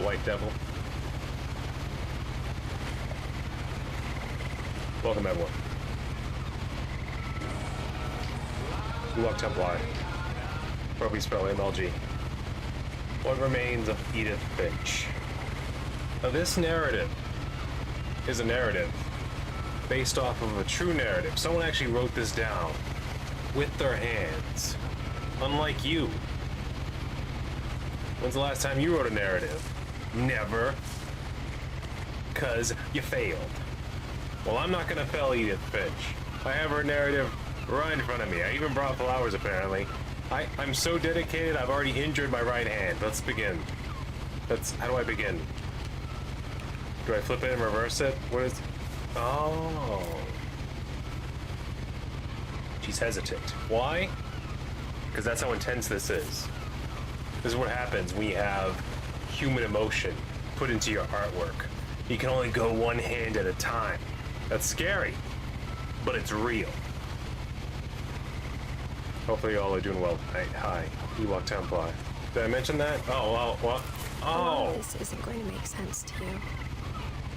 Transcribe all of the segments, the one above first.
white devil. Welcome, everyone. Ewok Templar. Probably spell MLG. What remains of Edith Finch? Now, this narrative is a narrative based off of a true narrative. Someone actually wrote this down with their hands. Unlike you. When's the last time you wrote a narrative? Never. 'Cause you failed. Well, I'm not gonna fail Edith Finch. I have her narrative right in front of me. I even brought flowers, apparently. I'm so dedicated, I've already injured my right hand. Let's begin. How do I begin? Do I flip it and reverse it? What is... Oh. She's hesitant. Why? Because that's how intense this is. This is what happens when you have human emotion put into your artwork. You can only go one hand at a time. That's scary, but it's real. Hopefully y'all are doing well tonight. Hi, Ewok Templar. Did I mention that? Oh, well, what? Oh! This isn't going to make sense to you,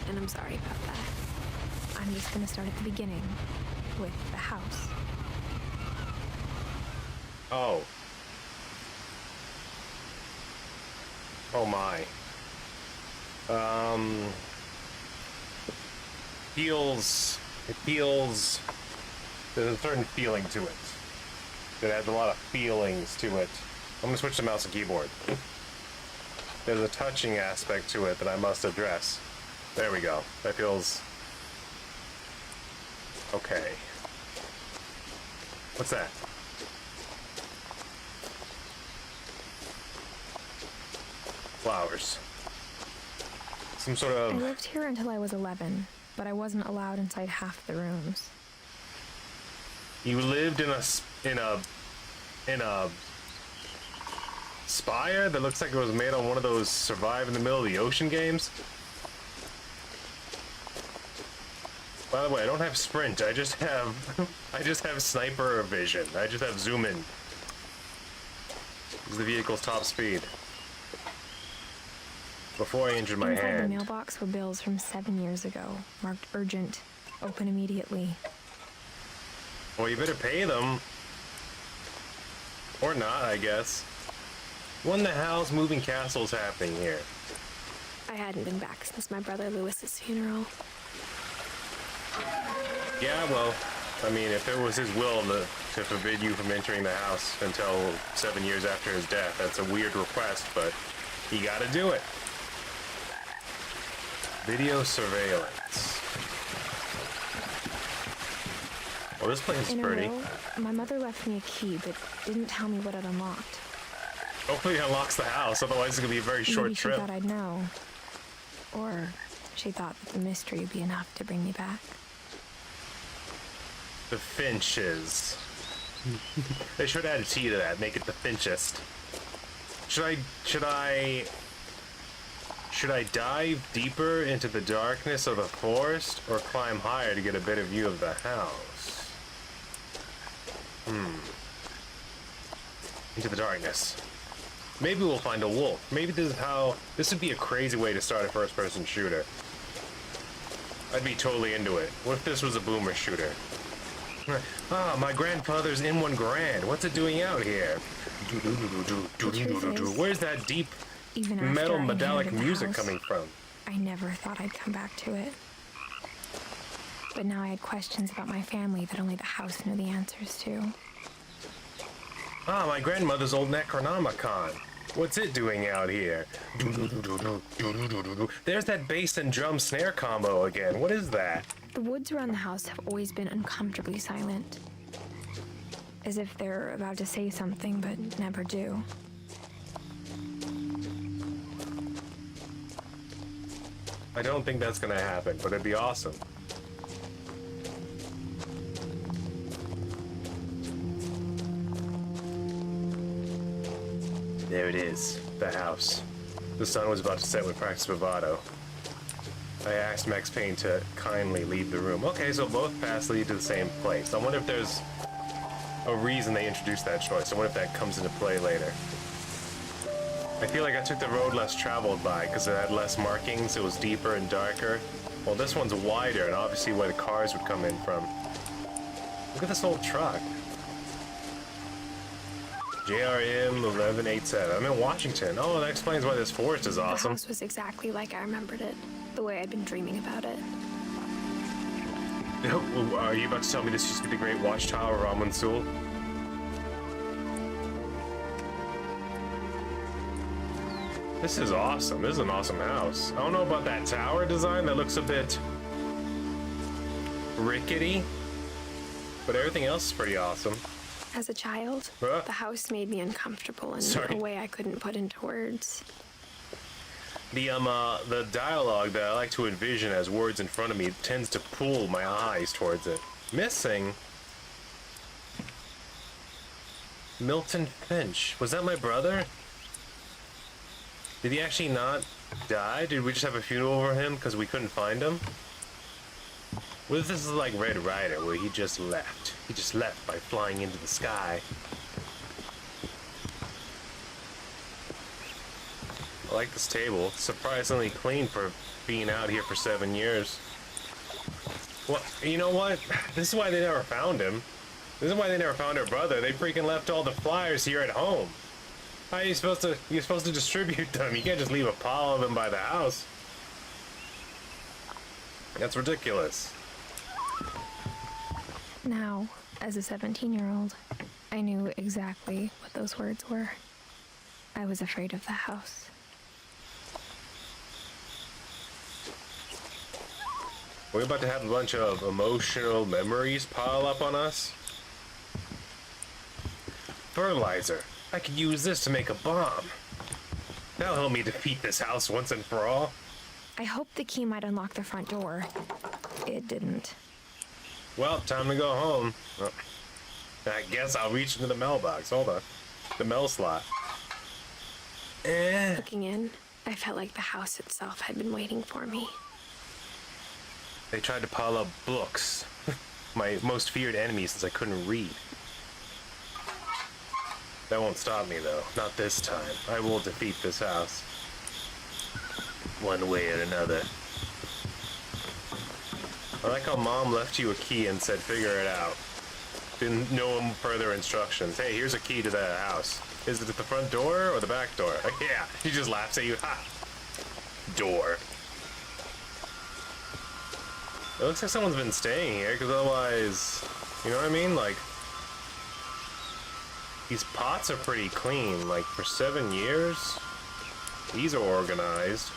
and I'm sorry about that. I'm just going to start at the beginning, with the house. Oh. Oh my. It feels, there's a certain feeling to it. It has a lot of feelings to it. I'm gonna switch to mouse and keyboard. There's a touching aspect to it that I must address. There we go. That feels... okay. What's that? Flowers. Some sort of... I lived here until I was 11, but I wasn't allowed inside half the rooms. You lived in a spire that looks like it was made on one of those survive in the middle of the ocean games? By the way, I don't have sprint. I just have sniper vision. I just have zoom in. This is the vehicle's top speed. Before I injured my hand. Inside the mailbox were bills from 7 years ago, marked urgent, open immediately. Well, you better pay them. Or not, I guess. When the hell's moving castles happening here? I hadn't been back since my brother Lewis's funeral. Yeah, well, I mean, if it was his will to forbid you from entering the house until 7 years after his death, that's a weird request, but you gotta do it. Video surveillance. Well, this place is pretty. My mother left me a key, but didn't tell me what it unlocked. Hopefully it unlocks the house, otherwise it's gonna be a very short trip. Maybe she thought I'd know. Or she thought that the mystery would be enough to bring me back. The Finches. They should add a T to that, make it the Finchest. Should I dive deeper into the darkness of the forest, or climb higher to get a better view of the house? Into the darkness. Maybe we'll find a wolf. Maybe this would be a crazy way to start a first-person shooter. I'd be totally into it. What if this was a boomer shooter? Ah, my grandfather's M1 Grand. What's it doing out here? Where's that deep metal metallic music coming from? I never thought I'd come back to it. But now I had questions about my family that only the house knew the answers to. Ah, my grandmother's old Necronomicon. What's it doing out here? There's that bass and drum snare combo again. What is that? The woods around the house have always been uncomfortably silent. As if they're about to say something, but never do. I don't think that's gonna happen, but it'd be awesome. There it is, the house. The sun was about to set with practice bravado. I asked Max Payne to kindly leave the room. Okay, so both paths lead to the same place. I wonder if there's a reason they introduced that choice. I wonder if that comes into play later. I feel like I took the road less traveled by because it had less markings, it was deeper and darker. Well, this one's wider and obviously where the cars would come in from. Look at this old truck. JRM 1187. I'm in Washington. Oh, that explains why this forest is The awesome. house was exactly like I remembered it, the way I'd been dreaming about it. Are you about to tell me this used to be the Great Watchtower of Ramonsul? This is awesome. This is an awesome house. I don't know about that tower design. That looks a bit rickety, but everything else is pretty awesome. As a child, Huh? the house made me uncomfortable in Sorry. a way I couldn't put into words. The dialogue that I like to envision as words in front of me tends to pull my eyes towards it. Missing Milton Finch. Was that my brother? Did he actually not die? Did we just have a funeral over him because we couldn't find him? What if this is like Red Rider, where he just left? He just left by flying into the sky. I like this table. Surprisingly clean for being out here for 7 years. Well, you know what? This is why they never found him. This is why they never found her brother. They freaking left all the flyers here at home. How are you supposed to? You're supposed to distribute them. You can't just leave a pile of them by the house. That's ridiculous. Now, as a 17-year-old, I knew exactly what those words were. I was afraid of the house. We're about to have a bunch of emotional memories pile up on us. Fertilizer. I could use this to make a bomb. That'll help me defeat this house once and for all. I hoped the key might unlock the front door. It didn't. Well, time to go home. Well, I guess I'll reach into the mailbox. Hold on. The mail slot. Looking in, I felt like the house itself had been waiting for me. They tried to pile up books. My most feared enemy since I couldn't read. That won't stop me, though. Not this time. I will defeat this house. One way or another. I like how Mom left you a key and said figure it out. Didn't know further instructions. Hey, here's a key to that house. Is it at the front door or the back door? Yeah, he just laughs at you. Ha! Door. It looks like someone's been staying here, because otherwise... You know what I mean? Like... These pots are pretty clean. Like, for 7 years... These are organized.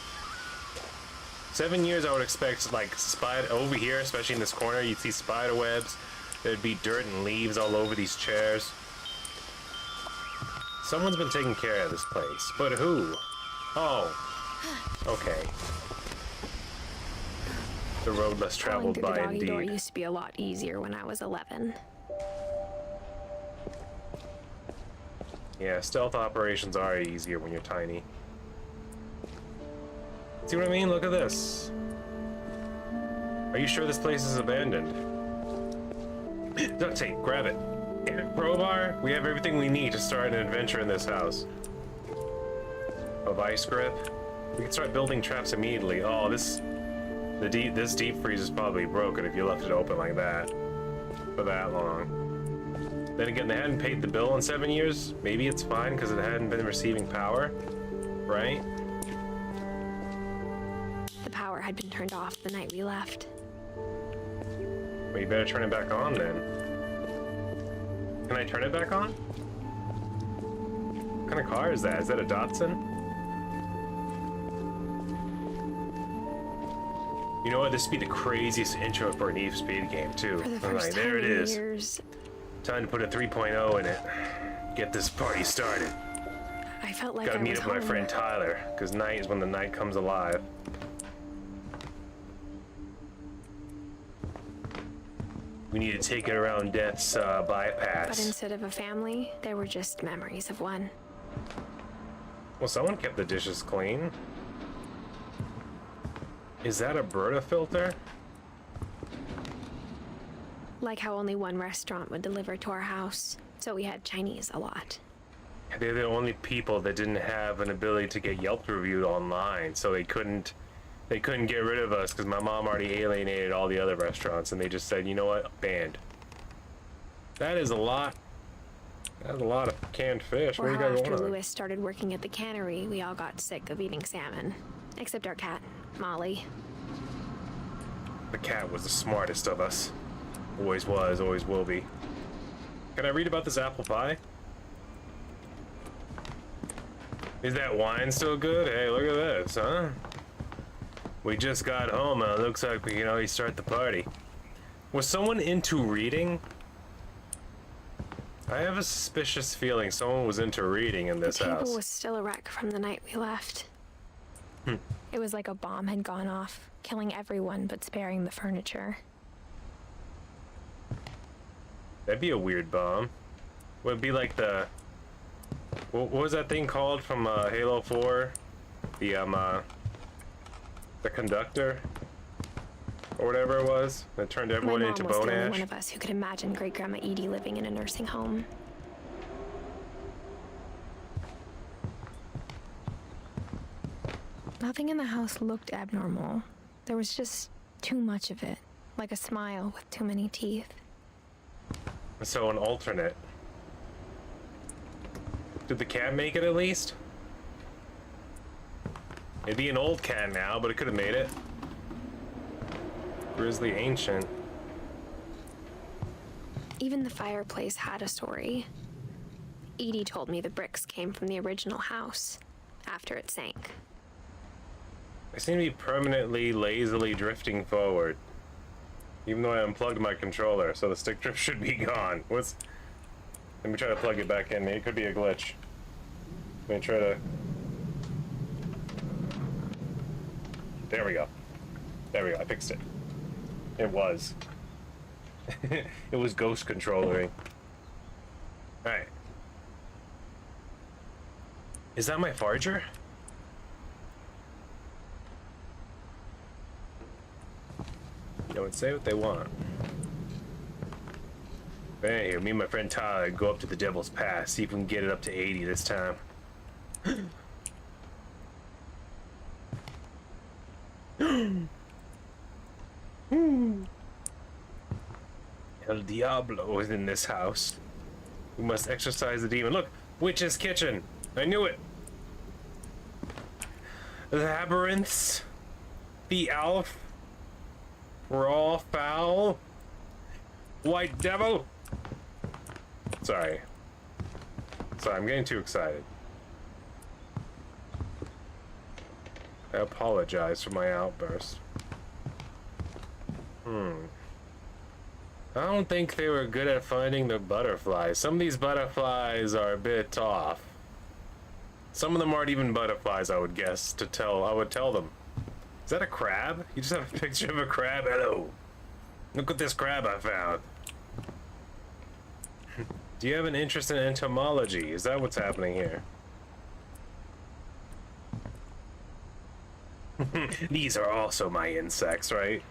7 years I would expect, like, spider... Over here, especially in this corner, you'd see spider webs. There'd be dirt and leaves all over these chairs. Someone's been taking care of this place. But who? Oh. Okay. The road less Crawling traveled through the by, doggy door indeed. used to be a lot easier when I was 11. Yeah, stealth operations are easier when you're tiny. See what I mean? Look at this. Are you sure this place is abandoned? Duct tape, grab it. Crowbar, we have everything we need to start an adventure in this house. A vice grip. We can start building traps immediately. Oh, this deep freeze is probably broken if you left it open like that for that long. Then again, they hadn't paid the bill in 7 years. Maybe it's fine because it hadn't been receiving power, right? The power had been turned off the night we left. Well, you better turn it back on then. Can I turn it back on? What kind of car is that? Is that a Datsun? You know what? This would be the craziest intro for an Need for Speed game, too. For the I'm first like, time there it in is. years, Time to put a 3.0 in it. Get this party started. I felt like Gotta I meet was up with my home. friend Tyler, because night is when the night comes alive. We need to take it around Death's But bypass. instead of a family, there were just memories of one. Well, someone kept the dishes clean. Is that a Brita filter? Like how only one restaurant would deliver to our house, so we had Chinese a lot. They're the only people that didn't have an ability to get Yelp reviewed online, so they couldn't get rid of us because my mom already alienated all the other restaurants, and they just said, you know what, banned. That is a lot. That's a lot of canned fish. What do you guys want? After Lewis started working at the cannery, we all got sick of eating salmon, except our cat, Molly. The cat was the smartest of us. Always was, always will be. Can I read about this apple pie? Is that wine still good? Hey, look at this, huh? We just got home and it looks like we can already start the party. Was someone into reading? I have a suspicious feeling someone was into reading in this house. The table was still a wreck from the night we left. It was like a bomb had gone off, killing everyone but sparing the furniture. That'd be a weird bomb. Would it be like the... What was that thing called from Halo 4? The conductor? Or whatever it was, that turned everyone into bone ash. My mom was the only one of us who could imagine Great-Grandma Edie living in a nursing home. Nothing in the house looked abnormal. There was just too much of it, like a smile with too many teeth. So an alternate. Did the cat make it at least? It'd be an old cat now, but it could have made it. Grizzly Ancient. Even the fireplace had a story. Edie told me the bricks came from the original house, after it sank. I seem to be permanently, lazily drifting forward. Even though I unplugged my controller, so the stick drift should be gone. Let me try to plug it back in. It could be a glitch. Let me try to... There we go. There we go, I fixed it. It was. It was ghost controllering. Alright. Is that my Farger? They would say what they want. But anyway, me and my friend Tyler go up to the Devil's Pass, see if we can get it up to 80 this time. El Diablo is in this house. We must exorcise the demon. Look, Witch's Kitchen. I knew it. Labyrinths. The Elf. Raw Fowl. White Devil. Sorry, I'm getting too excited. I apologize for my outburst. I don't think they were good at finding the butterflies. Some of these butterflies are a bit off. Some of them aren't even butterflies, I would guess, I would tell them. Is that a crab? You just have a picture of a crab? Hello. Look at this crab I found. Do you have an interest in entomology? Is that what's happening here? These are also my insects, right?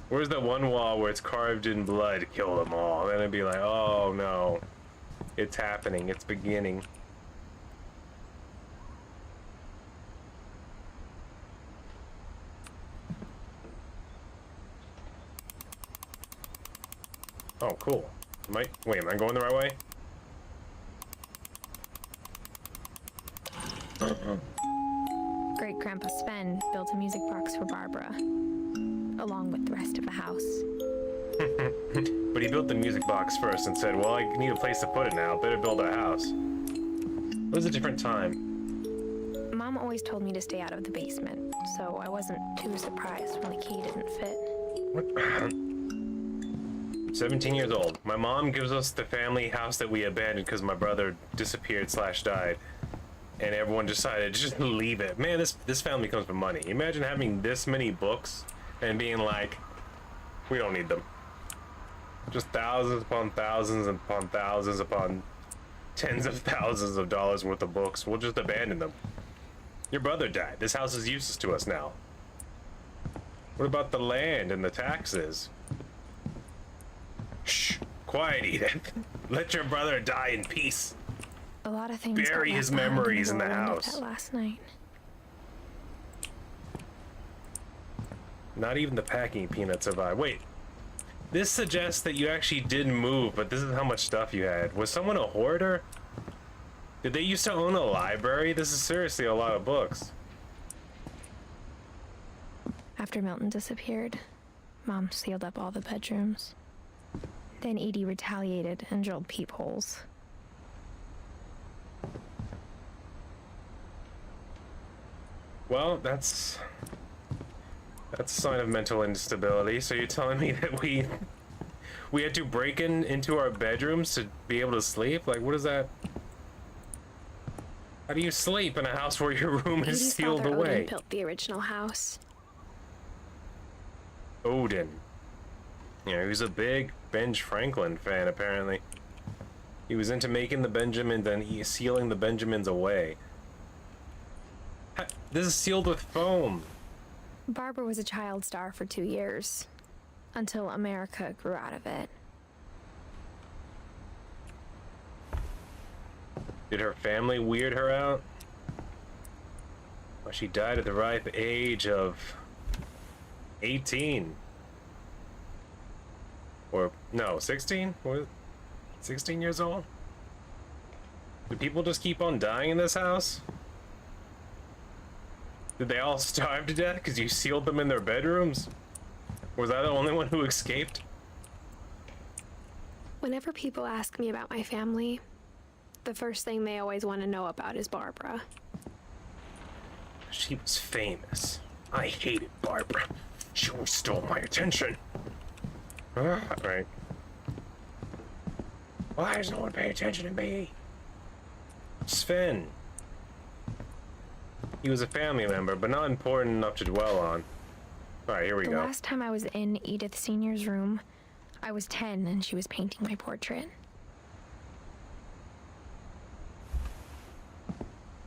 Where's that one wall where it's carved in blood? Kill them all. Then it'd be like, oh no. It's happening. It's beginning. Oh, cool. Wait, am I going the right way? Great-Grandpa Sven built a music box for Barbara, along with the rest of the house. But he built the music box first and said, well, I need a place to put it now. Better build a house. It was a different time. Mom always told me to stay out of the basement, so I wasn't too surprised when the key didn't fit. What? 17 years old. My mom gives us the family house that we abandoned because my brother disappeared/died. And everyone decided to just leave it. Man, this family comes from money. Imagine having this many books and being like, we don't need them. Just thousands upon thousands upon thousands upon tens of thousands of dollars worth of books. We'll just abandon them. Your brother died. This house is useless to us now. What about the land and the taxes? Shh. Quiet, Edith. Let your brother die in peace. A lot of things Bury got his left behind memories in the whirlwind of house. that last night. Not even the packing peanut survived. Wait, this suggests that you actually didn't move, but this is how much stuff you had. Was someone a hoarder? Did they used to own a library? This is seriously a lot of books. After Milton disappeared, Mom sealed up all the bedrooms. Then Edie retaliated and drilled peepholes. Well, that's a sign of mental instability. So you're telling me that we had to break into our bedrooms to be able to sleep? Like, what is that? How do you sleep in a house where your room is Edie's sealed father, away? Odin, built the original house. Odin. Yeah, he was a big Ben Franklin fan, apparently. He was into making the Benjamins and sealing the Benjamins away. This is sealed with foam. Barbara was a child star for 2 years, until America grew out of it. Did her family weird her out? Well, she died at the ripe age of 18. Or, no, 16? What? 16 years old? Do people just keep on dying in this house? Did they all starve to death because you sealed them in their bedrooms? Was I the only one who escaped? Whenever people ask me about my family, the first thing they always want to know about is Barbara. She was famous. I hated Barbara. She always stole my attention. Right. Why does no one pay attention to me? Sven. He was a family member, but not important enough to dwell on. Alright, here we go. The last time I was in Edith Sr.'s room, I was 10 and she was painting my portrait.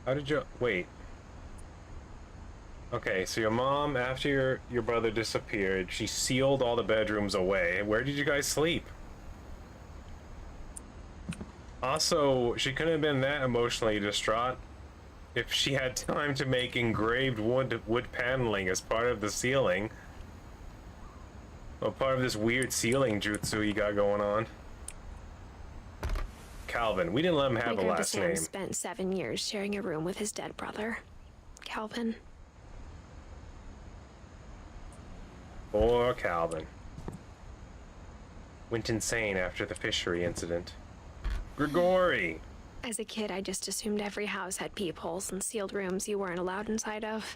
How did you... Wait. Okay, so your mom, after your brother disappeared, she sealed all the bedrooms away. Where did you guys sleep? Also, she couldn't have been that emotionally distraught if she had time to make engraved wood paneling as part of the ceiling. Or part of this weird ceiling jutsu you got going on. Calvin. We didn't let him have a last name. Spent 7 years sharing a room with his dead brother, Calvin. Poor Calvin. Went insane after the fishery incident. Grigori! As a kid, I just assumed every house had peepholes and sealed rooms you weren't allowed inside of.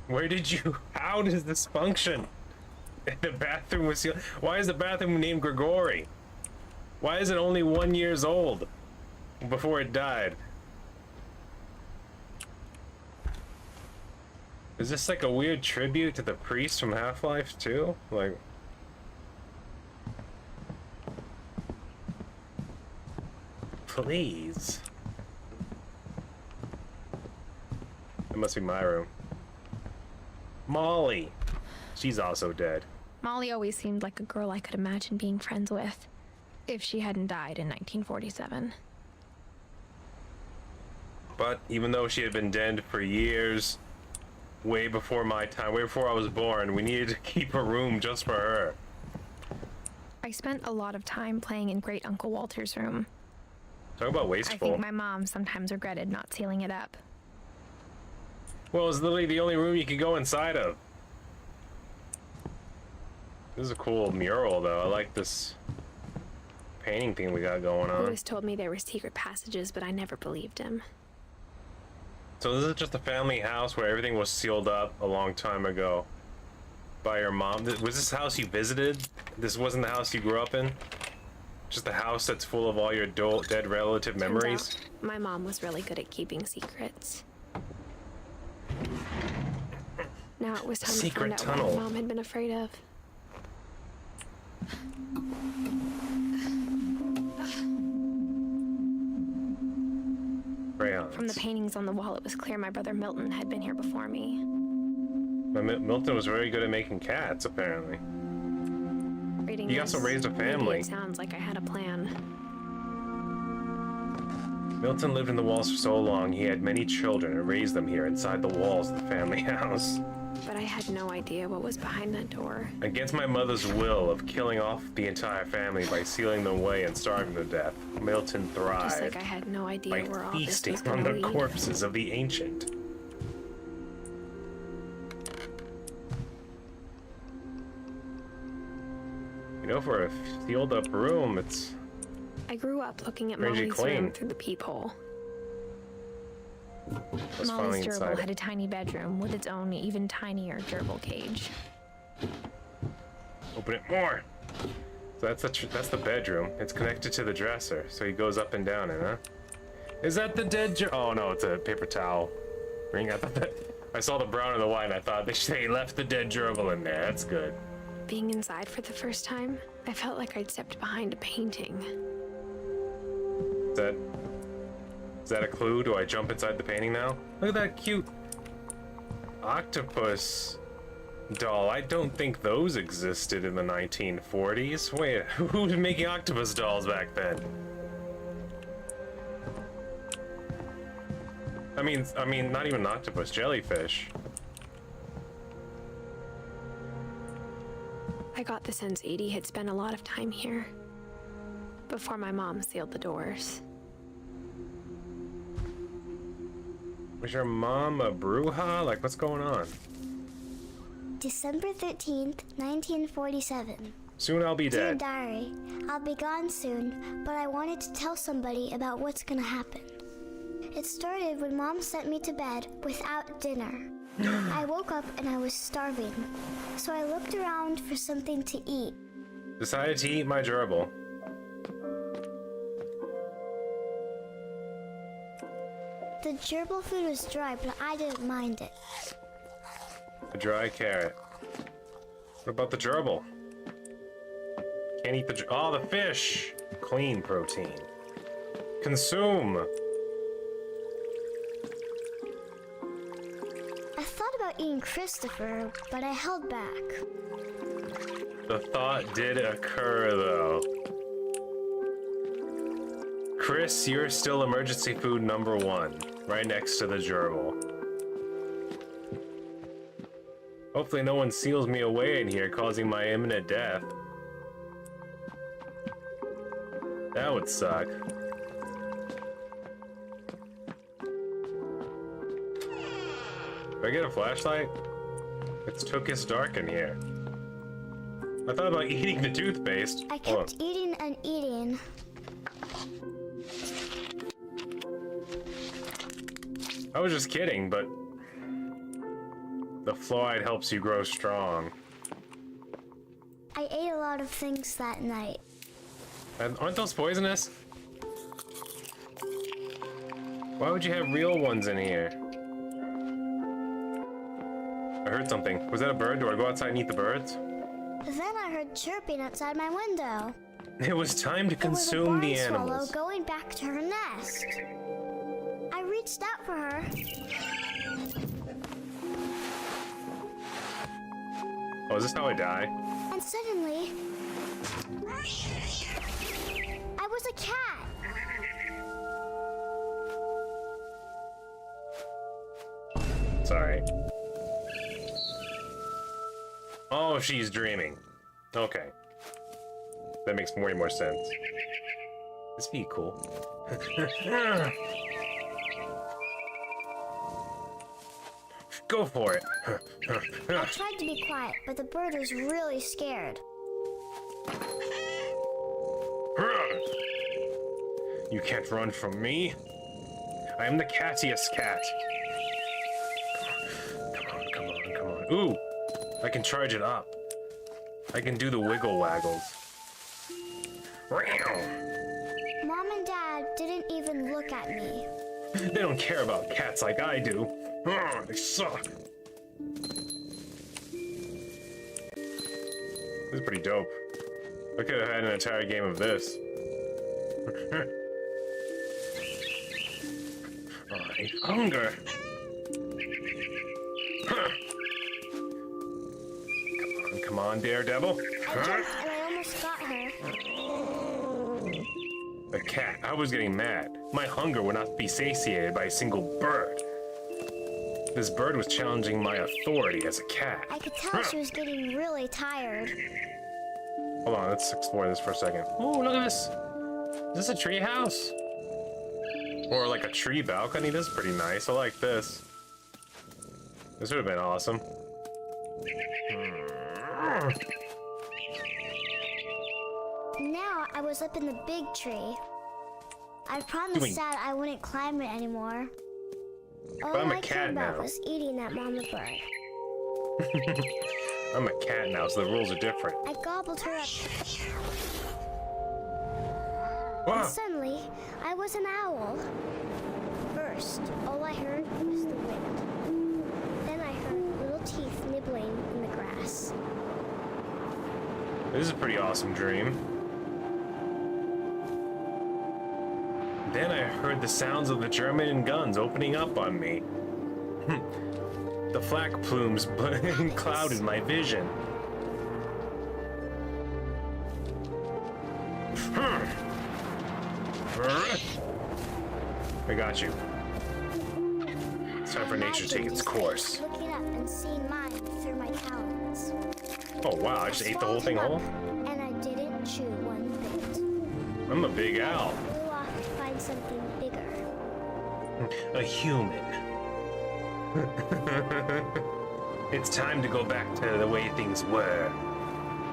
Where did you... How does this function? The bathroom was sealed. Why is the bathroom named Grigori? Why is it only 1 year old before it died? Is this like a weird tribute to the priest from Half-Life 2? Like... Please. It must be my room. Molly. She's also dead. Molly always seemed like a girl I could imagine being friends with, if she hadn't died in 1947. But even though she had been dead for years, way before my time, way before I was born, we needed to keep a room just for her. I spent a lot of time playing in Great Uncle Walter's room. Talk about I wasteful. think my mom sometimes regretted not sealing it up. Well, it's literally the only room you could go inside of. This is a cool mural, though. I like this painting thing we got going on. Louis told me there were secret passages, but I never believed him. So this is just a family house where everything was sealed up a long time ago by your mom. Was this house you visited? This wasn't the house you grew up in? Just a house that's full of all your dead relative memories? Turns out, my mom was really good at keeping secrets. Now it was time to find out what my mom had been afraid of. Crayons. From the paintings on the wall, it was clear my brother Milton had been here before me. Milton was very good at making cats, apparently. Reading He also raised a family. It sounds like I had a plan. Milton lived in the walls for so long, he had many children and raised them here inside the walls of the family house. But I had no idea what was behind that door. Against my mother's will of killing off the entire family by sealing them away and starving them to death, Milton thrived. Just like I had no idea by where all this feasting was on going to the lead. corpses of the ancient. You know, for a sealed up room, it's I grew up looking at Strangely Molly's clean. room through the peephole. Let's finally Molly's gerbil inside had a tiny bedroom with its own even tinier gerbil cage. Open it more. So that's the bedroom. It's connected to the dresser, so he goes up and down it, huh? Is that the dead Oh no, it's a paper towel. Ring. I saw the brown and the white, and I thought they left the dead gerbil in there. That's good. Being inside for the first time, I felt like I'd stepped behind a painting. Is that a clue? Do I jump inside the painting now? Look at that cute octopus doll. I don't think those existed in the 1940s. Wait, who was making octopus dolls back then? I mean, not even an octopus, jellyfish. I got the sense Edie had spent a lot of time here before my mom sealed the doors. Was your mom a bruja? Like, what's going on? December 13th, 1947. Soon I'll be Dear dead. Diary, I'll be gone soon, but I wanted to tell somebody about what's gonna happen. It started when Mom sent me to bed without dinner. I woke up and I was starving, so I looked around for something to eat. Decided to eat my gerbil. The gerbil food was dry, but I didn't mind it. A dry carrot. What about the gerbil? Can't eat the oh, the fish! Clean protein. Consume! I thought about eating Christopher, but I held back. The thought did occur, though. Chris, you're still emergency food number 1, right next to the gerbil. Hopefully no one seals me away in here, causing my imminent death. That would suck. Do I get a flashlight? It's Tokus dark in here. I thought about eating the toothpaste. I Hold on. kept eating and eating. I was just kidding, but the fluoride helps you grow strong. I ate a lot of things that night. And aren't those poisonous? Why would you have real ones in here? I heard something. Was that a bird? Do I go outside and eat the birds? Then I heard chirping outside my window. It was time to It was a consume barn the swallow animals. going back to her nest. I reached out for her. Oh, is this how I die? And suddenly, I was a cat. Sorry. Oh, she's dreaming. Okay. That makes way more sense. This be cool. Go for it. I tried to be quiet, but the bird was really scared. You can't run from me. I am the cattiest cat. Come on, come on, come on. Ooh, I can charge it up. I can do the wiggle waggles. Mom and Dad didn't even look at me. They don't care about cats like I do. They suck. This is pretty dope. I could have had an entire game of this. I hunger. Come on, Daredevil. I jumped and I almost got her. The cat. I was getting mad. My hunger would not be satiated by a single bird. This bird was challenging my authority as a cat. I could tell she was getting really tired. Hold on, let's explore this for a second. Oh, look at this. Is this a tree house? Or like a tree balcony? This is pretty nice. I like this. This would have been awesome. Now I was up in the big tree. I promised Dad I wouldn't climb it anymore. All I'm a I cat cared about now. was eating that mama bird. I'm a cat now, so the rules are different. I gobbled her up. Wow. And suddenly, I was an owl. First, all I heard was the wind. Then I heard little teeth nibbling in the grass. This is a pretty awesome dream. Then I heard the sounds of the German guns opening up on me. The flak plumes clouded my vision. I got you. It's time for nature to take its course. Looking up and seeing mine through my talons. Oh wow, I just ate the whole thing whole? And I didn't chew one bit. I'm a big owl. I flew off to find something bigger. A human. It's time to go back to the way things were.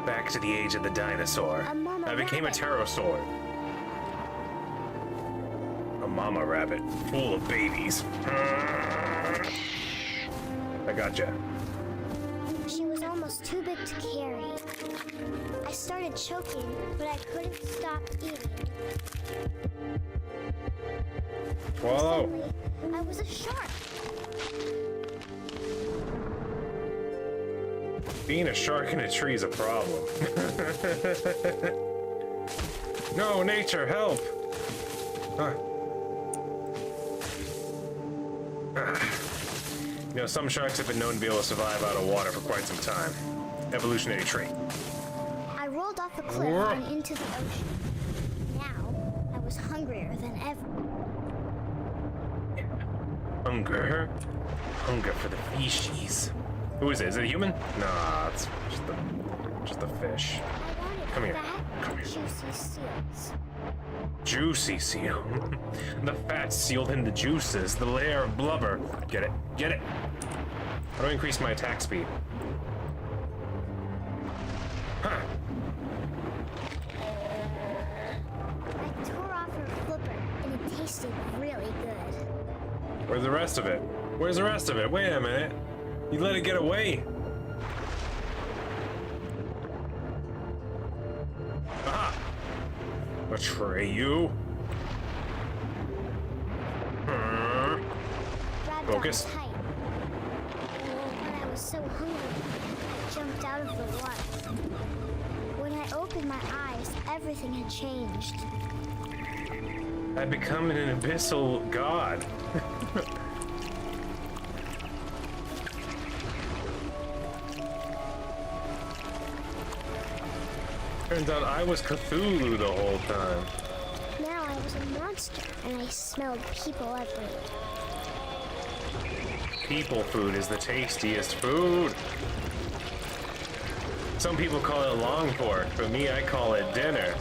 Back to the age of the dinosaur. A mama I became a rabbit. pterosaur. A mama rabbit, full of babies. I gotcha. She was almost too big to carry. I started choking, but I couldn't stop eating. Swallow. Suddenly, I was a shark. Being a shark in a tree is a problem. No, nature, help! You know, some sharks have been known to be able to survive out of water for quite some time. Evolutionary trait. I rolled off the cliff and into the ocean. Now, I was hungrier than ever. Hunger? Hunger for the species. Who is it? Is it a human? Nah, it's just a fish. I wanted Come here. fat, Come here. juicy seals. Juicy seal. The fat sealed in the juices, the layer of blubber. Get it? Get it? How do I increase my attack speed? Huh. I tore off her flipper, and it tasted really good. Where's the rest of it? Where's the rest of it? Wait a minute. You let it get away. Aha! Betray you. Grabbed Focus. on tight. When I was so hungry, I jumped out of the water. When I opened my eyes, everything had changed. I've become an abyssal god. Turns out I was Cthulhu the whole time. Now I was a monster, and I smelled people everywhere. People food is the tastiest food. Some people call it long pork, but me, I call it dinner.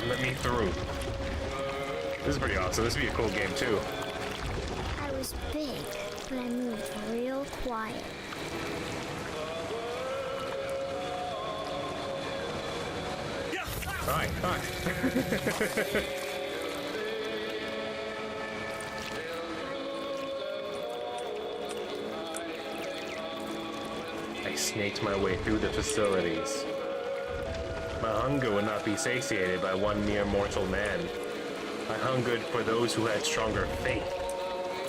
Let me through. This is pretty awesome. This would be a cool game too. I was big, but I moved real quiet. Hi, hi. I snaked my way through the facilities. My hunger would not be satiated by one mere mortal man. I hungered for those who had stronger faith.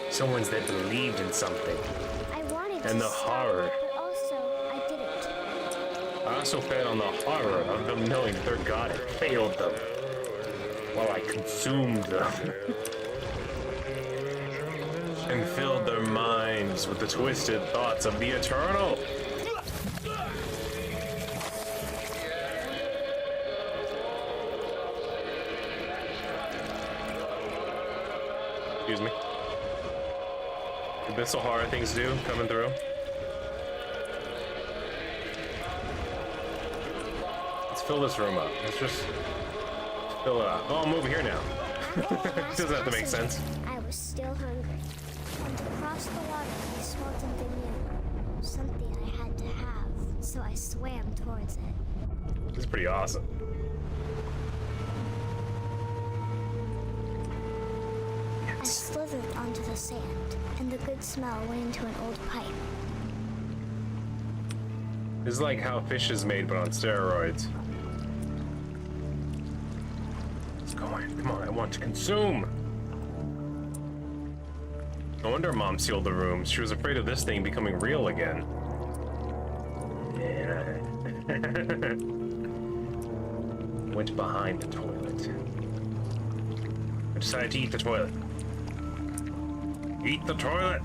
Someones that believed in something. I wanted And to the stop, horror. but also I didn't. I also fed on the horror of them knowing that their god had failed them, while I consumed them, and filled their minds with the twisted thoughts of the eternal. excuse me. Abyssal horror things do coming through. Let's fill this room up. Let's just fill it up. Oh, I'm over here now. Doesn't have to make sense. I was still hungry. And across the water, I smelled something new. Something I had to have, so I swam towards it. This is pretty awesome. I slithered onto the sand, and the good smell went into an old pipe. This is like how fish is made, but on steroids. It's going. Come on, I want to consume. No wonder Mom sealed the rooms. She was afraid of this thing becoming real again. Yeah. Went behind the toilet. I decided to eat the toilet. Eat the toilet.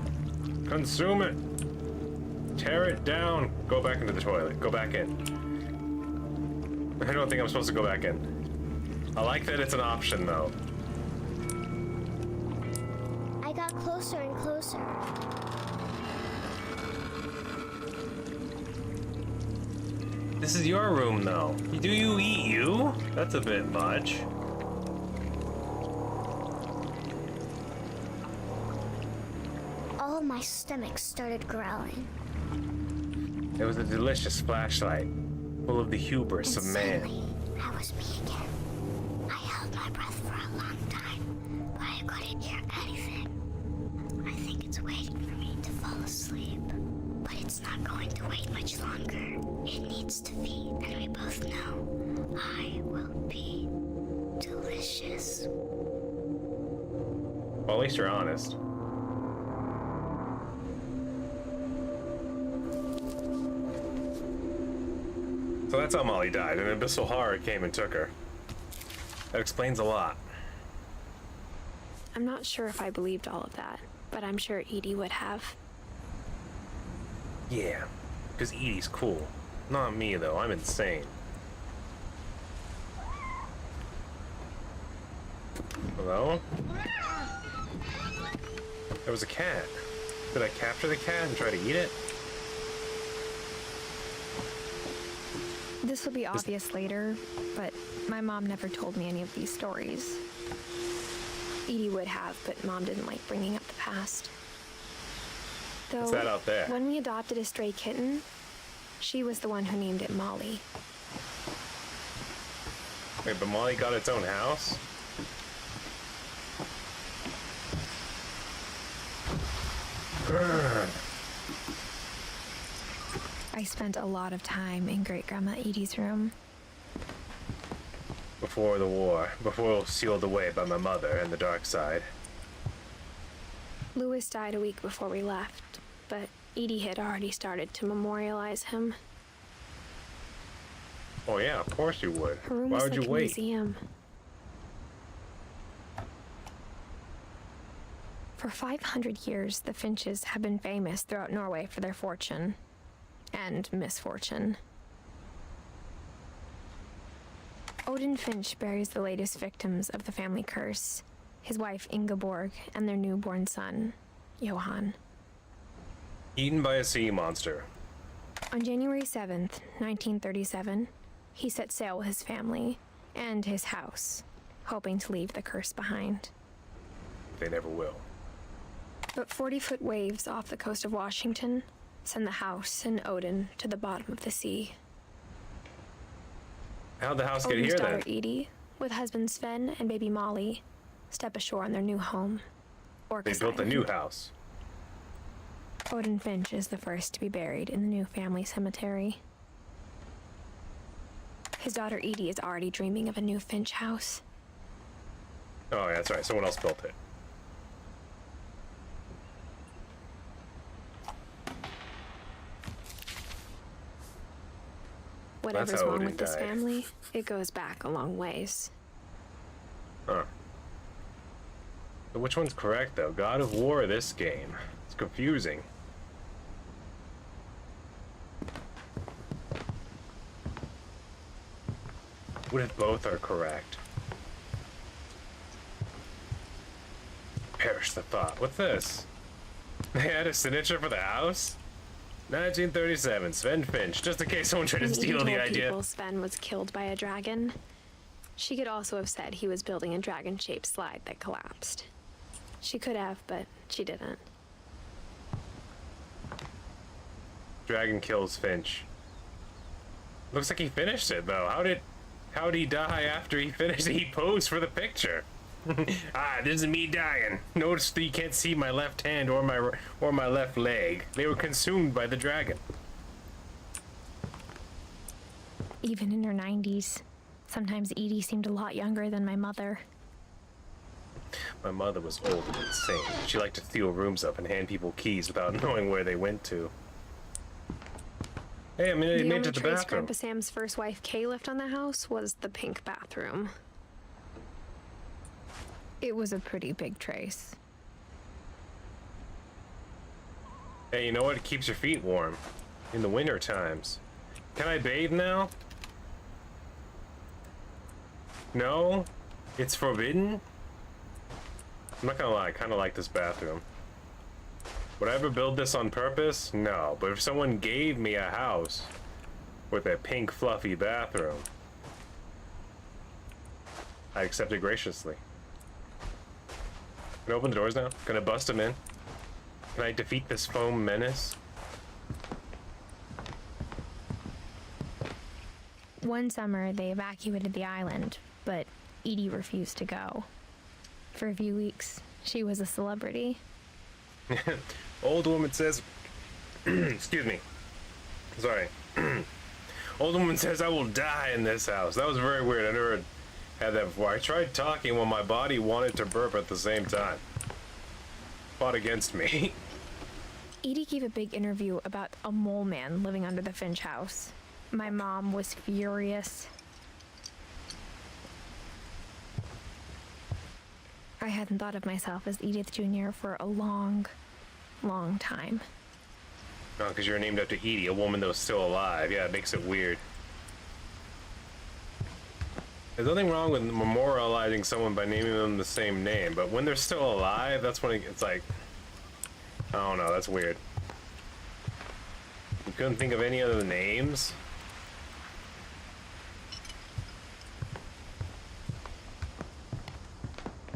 Consume it. Tear it down. Go back into the toilet. Go back in. I don't think I'm supposed to go back in. I like that it's an option, though. I got closer and closer. This is your room, though. Do you eat you? That's a bit much. All of my stomach started growling. It was a delicious flashlight, full of the hubris of man. Suddenly, that was me again. I held my breath for a long time, but I couldn't hear anything. I think it's waiting for me to fall asleep, but it's not going to wait much longer. It needs to feed, and we both know I will be delicious. Well, at least you're honest. So that's how Molly died, and Abyssal Horror came and took her. That explains a lot. I'm not sure if I believed all of that, but I'm sure Edie would have. Yeah, because Edie's cool. Not me, though. I'm insane. Hello? There was a cat. Did I capture the cat and try to eat it? This will be obvious later, but my mom never told me any of these stories. Edie would have, but Mom didn't like bringing up the past. Though, What's that out there? when we adopted a stray kitten, she was the one who named it Molly. Wait, but Molly got its own house? I spent a lot of time in Great-Grandma Edie's room. Before the war, before sealed away by my mother and the dark side. Louis died a week before we left, but Edie had already started to memorialize him. Oh yeah, of course you would. Her room Why was would like you a wait? museum. For 500 years, the Finches have been famous throughout Norway for their fortune and misfortune. Odin Finch buries the latest victims of the family curse, his wife Ingeborg and their newborn son, Johan. Eaten by a sea monster. On January 7th, 1937, he set sail with his family and his house, hoping to leave the curse behind. They never will. But 40-foot waves off the coast of Washington send the house and Odin to the bottom of the sea. How'd the house get Odin's here daughter then? Edie, with husband Sven and baby Molly, step ashore on their new home, They Orcas built a Island. new house. Odin Finch is the first to be buried in the new family cemetery. His daughter Edie is already dreaming of a new Finch house. Oh yeah, that's right. Someone else built it. Whatever's how wrong Odin with this died. family, it goes back a long ways. Huh. So which one's correct though? God of War or this game? It's confusing. What if both are correct? Perish the thought. What's this? They had a signature for the house? 1937, Sven Finch. Just in case someone tried to When steal Edie the told idea. people Sven was killed by a dragon, she could also have said he was building a dragon-shaped slide that collapsed. She could have, but she didn't. Dragon kills Finch. Looks like he finished it though. How'd he die after he finished it? He posed for the picture. Ah, this is me dying. Notice that you can't see my left hand or my left leg. They were consumed by the dragon. Even in her 90s, sometimes Edie seemed a lot younger than my mother. My mother was old and insane. She liked to steal rooms up and hand people keys without knowing where they went to. Hey, I mean, they made it to the trace bathroom. Grandpa Sam's first wife Kay left on the house was the pink bathroom. It was a pretty big trace. Hey, you know what? It keeps your feet warm in the winter times. Can I bathe now? No? It's forbidden? I'm not gonna lie, I kinda like this bathroom. Would I ever build this on purpose? No, but if someone gave me a house with a pink fluffy bathroom, I accept it graciously. Can I open the doors now? Can I bust them in? Can I defeat this foam menace? One summer, they evacuated the island, but Edie refused to go. For a few weeks, she was a celebrity. Old woman says, excuse me, sorry. Old woman says I will die in this house. That was very weird. I never had that before. I tried talking when my body wanted to burp at the same time. Fought against me. Edie gave a big interview about a mole man living under the Finch house. My mom was furious. I hadn't thought of myself as Edith Jr. for a long, long time. No, because you're named after Edie, a woman that was still alive. Yeah, it makes it weird. There's nothing wrong with memorializing someone by naming them the same name, but when they're still alive, that's when it's like, I don't know, that's weird. You couldn't think of any other names?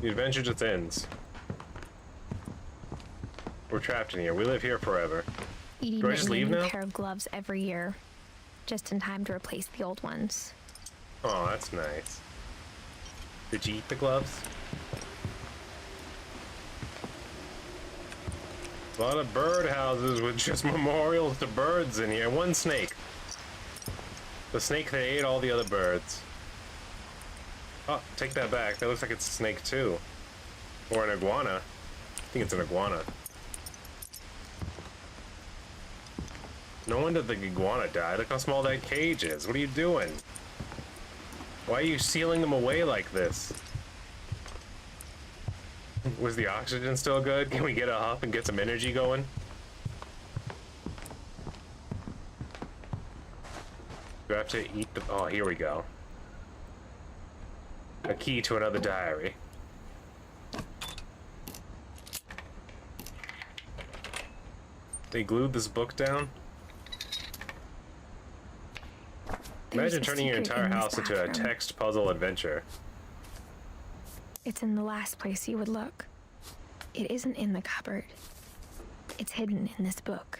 The adventure just ends. We're trapped in here. We live here forever. Edie Do I knit just me leave a new now? pair of gloves every year, just in time to replace the old ones. Oh, that's nice. Did you eat the gloves? A lot of bird houses with just memorials to birds in here. One snake. The snake that ate all the other birds. Oh, take that back. That looks like it's a snake too. Or an iguana. I think it's an iguana. No wonder the iguana died. Look how small that cage is. What are you doing? Why are you sealing them away like this? Was the oxygen still good? Can we get a huff and get some energy going? Do I have to eat the... Oh, here we go. A key to another diary. They glued this book down? There's Imagine a turning your secret entire in this house into a bathroom. text puzzle adventure. It's in the last place you would look. It isn't in the cupboard. It's hidden in this book.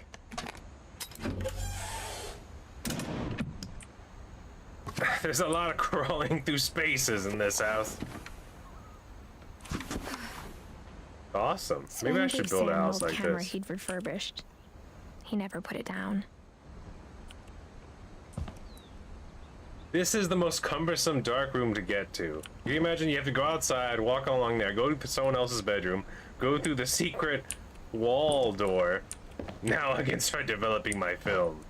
There's a lot of crawling through spaces in this house. Awesome. Maybe I Sven should gave build a Sam an house old like camera this. he'd refurbished. He never put it down. This is the most cumbersome dark room to get to. Can you imagine you have to go outside, walk along there, go to someone else's bedroom, go through the secret wall door. Now I can start developing my film.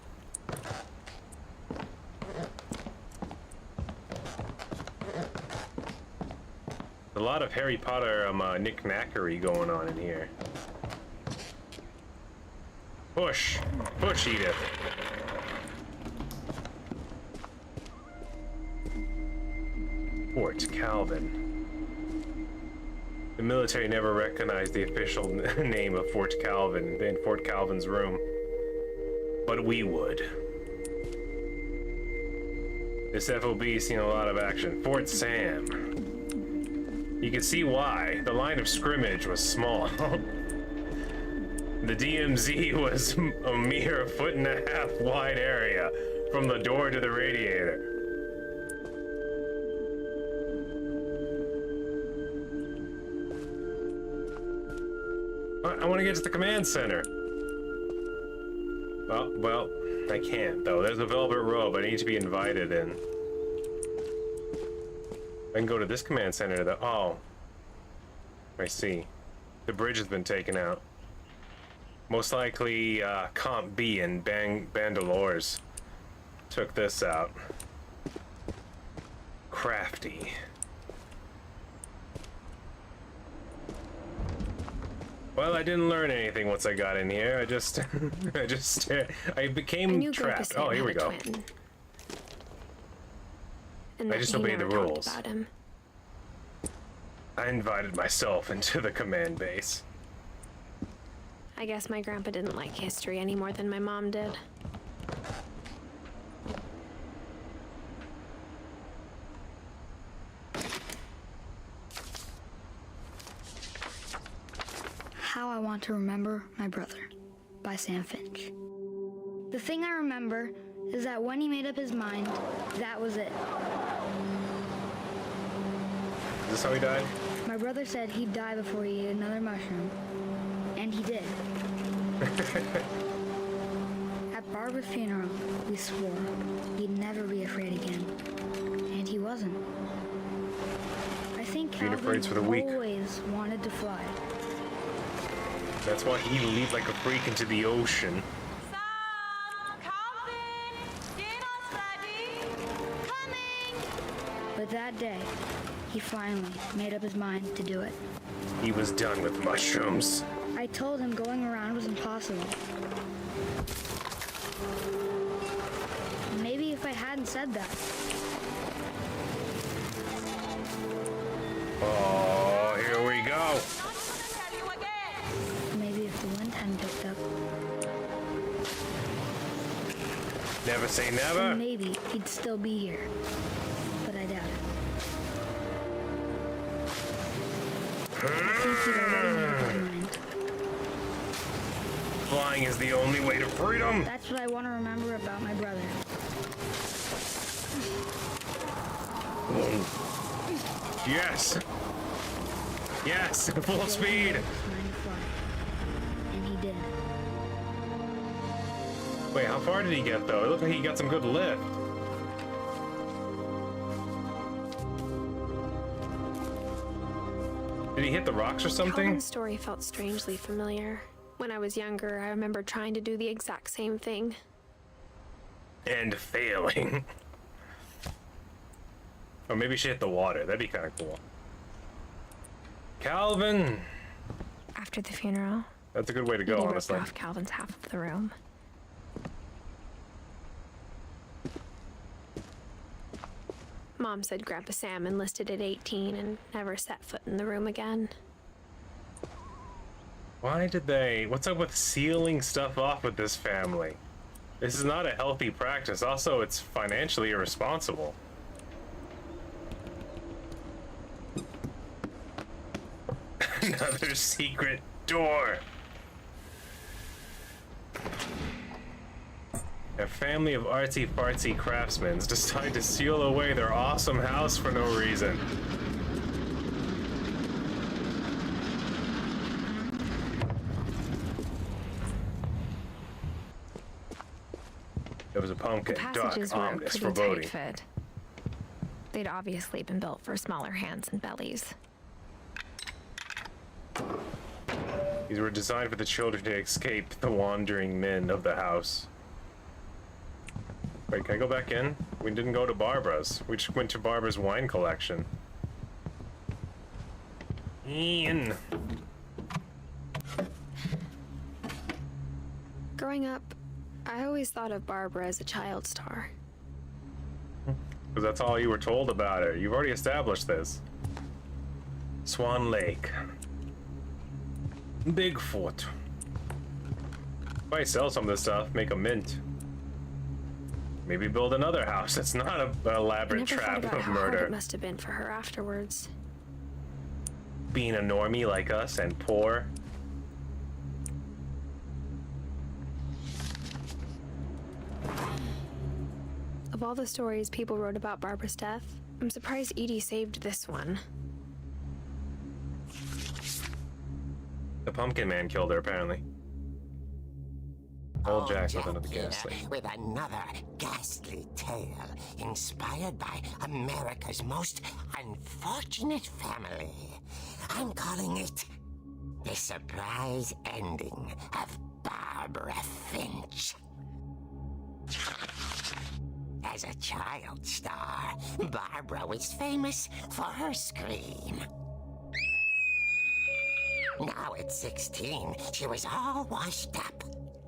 A lot of Harry Potter knick-knackery going on in here. Push! Push, Edith! Fort Calvin. The military never recognized the official name of Fort Calvin in Fort Calvin's room. But we would. This FOB's seen a lot of action. Fort Sam. You can see why. The line of scrimmage was small. The DMZ was a mere 1.5 foot wide area from the door to the radiator. I want to get to the command center. Oh, well, I can't though. There's a velvet robe. I need to be invited in. I can go to this command center though. Oh. I see. The bridge has been taken out. Most likely, Comp B and Bandalores took this out. Crafty. Well, I didn't learn anything once I got in here. I just, I became trapped. Oh, here we go. I just obeyed the rules. I invited myself into the command base. I guess my grandpa didn't like history any more than my mom did. How I Want to Remember My Brother by Sam Finch. The thing I remember is that when he made up his mind, that was it. Is this how he died? My brother said he'd die before he ate another mushroom, and he did. At Barbara's funeral, we swore he'd never be afraid again, and he wasn't. I think Calvin for the weak. always wanted to fly. That's why he leaped like a freak into the ocean. But that day, he finally made up his mind to do it. He was done with mushrooms. I told him going around was impossible. Maybe if I hadn't said that. Oh, here we go. Maybe if the wind hadn't picked up. Never say never. Maybe he'd still be here. But I doubt it. I think he'd already made up his mind. Flying is the only way to freedom. That's what I want to remember about my brother. Yes. Yes, full speed. And he did. Wait, how far did he get though? It looked like he got some good lift. Did he hit the rocks or something? Calvin's story felt strangely familiar. When I was younger, I remember trying to do the exact same thing. And failing. Or maybe she hit the water. That'd be kind of cool. Calvin! After the funeral, That's a good way to go, Edie ripped honestly. off Calvin's half of the room. Mom said Grandpa Sam enlisted at 18 and never set foot in the room again. Why did they... What's up with sealing stuff off with this family? This is not a healthy practice. Also, it's financially irresponsible. Another secret door. A family of artsy-fartsy craftsmen decide to seal away their awesome house for no reason. There was a pumpkin, The dark, passages were a ominous, pretty foreboding. tight fit. They'd obviously been built for smaller hands and bellies. These were designed for the children to escape the wandering men of the house. Wait, can I go back in? We didn't go to Barbara's. We just went to Barbara's wine collection. Ian. Growing up, I always thought of Barbara as a child star. Because that's all you were told about her. You've already established this. Swan Lake. Bigfoot. Might sell some of this stuff, make a mint. Maybe build another house that's not an I elaborate never trap thought about of how hard murder. it must have been for her afterwards. Being a normie like us and poor. Of all the stories people wrote about Barbara's death, I'm surprised Edie saved this one. The Pumpkin Man killed her, apparently. Old Jack with another here ghastly. with another ghastly tale inspired by America's most unfortunate family. I'm calling it The Surprise Ending of Barbara Finch. As a child star, Barbara was famous for her scream. Now at 16, she was all washed up.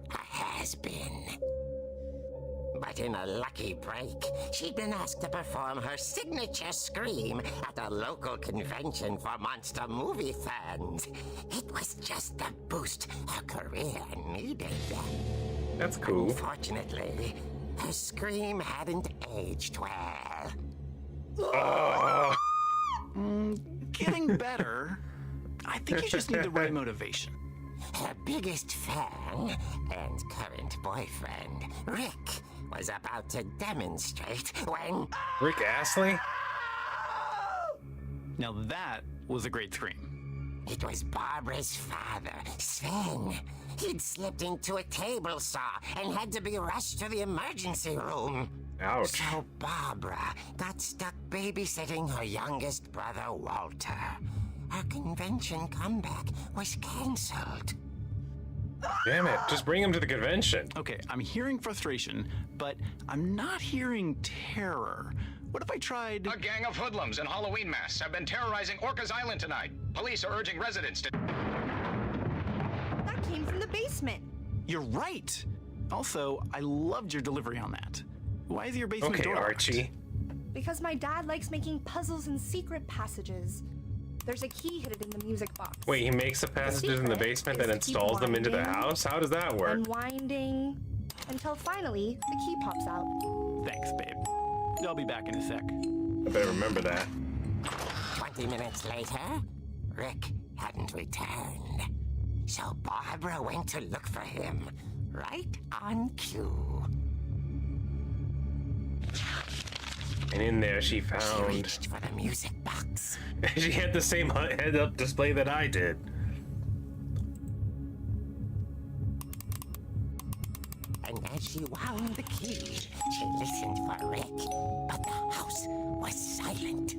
A has-been. But in a lucky break, she'd been asked to perform her signature scream at a local convention for monster movie fans. It was just the boost her career needed. That's cool. Unfortunately, her scream hadn't aged well. Getting better. I think you just need the right motivation. Her biggest fan and current boyfriend, Rick, was about to demonstrate when... Rick Astley? Now that was a great scream. It was Barbara's father, Sven. He'd slipped into a table saw and had to be rushed to the emergency room. Ouch. So Barbara got stuck babysitting her youngest brother, Walter. Her convention comeback was cancelled. Damn it, just bring him to the convention. Okay, I'm hearing frustration, but I'm not hearing terror. What if I tried... A gang of hoodlums in Halloween masks have been terrorizing Orcas Island tonight. Police are urging residents to... That came from the basement. You're right. Also, I loved your delivery on that. Why is your basement Okay, door locked? Archie. Because my dad likes making puzzles and secret passages. There's a key hidden in the music box. Wait, he makes the passages in the secret basement is then to keep installs them into the winding house? How does that work? Unwinding until finally the key pops out. Thanks, babe. I'll be back in a sec. I better remember that. 20 minutes later, Rick hadn't returned. So Barbara went to look for him, right on cue. And in there she She found... reached for the music box. She had the same head-up display that I did. And as she wound the key, she listened for Rick, but the house was silent.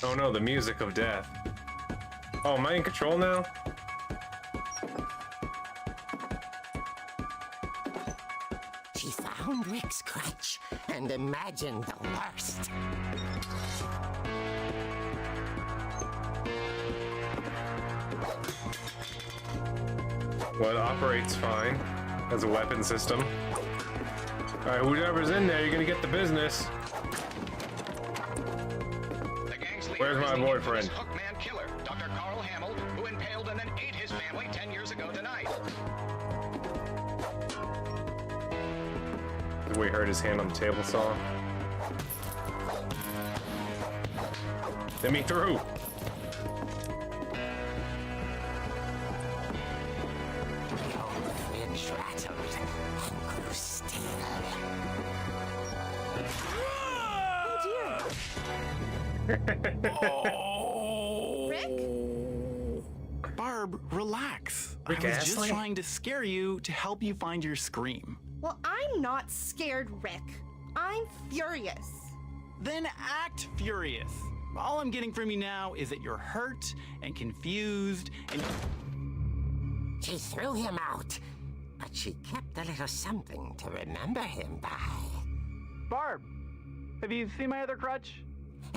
Oh no, the music of death. Oh, am I in control now? She found Rick's crutch and imagined the worst. Well, it operates fine as a weapon system. Alright, whoever's in there, you're gonna get the business. The gang's leader Where's is my the boyfriend? infamous Hookman killer, Dr. Carl Hamill, who impaled and then ate his family 10 years ago tonight. We heard his hand on the table saw. Let me through. The old fridge rattled and grew still. Oh dear. Rick? Barb, relax. Rick I was just Astley? trying to scare you to help you find your scream. Well, I'm not scared, Rick. I'm furious. Then act furious. All I'm getting from you now is that you're hurt and confused and... She threw him out, but she kept a little something to remember him by. Barb, have you seen my other crutch?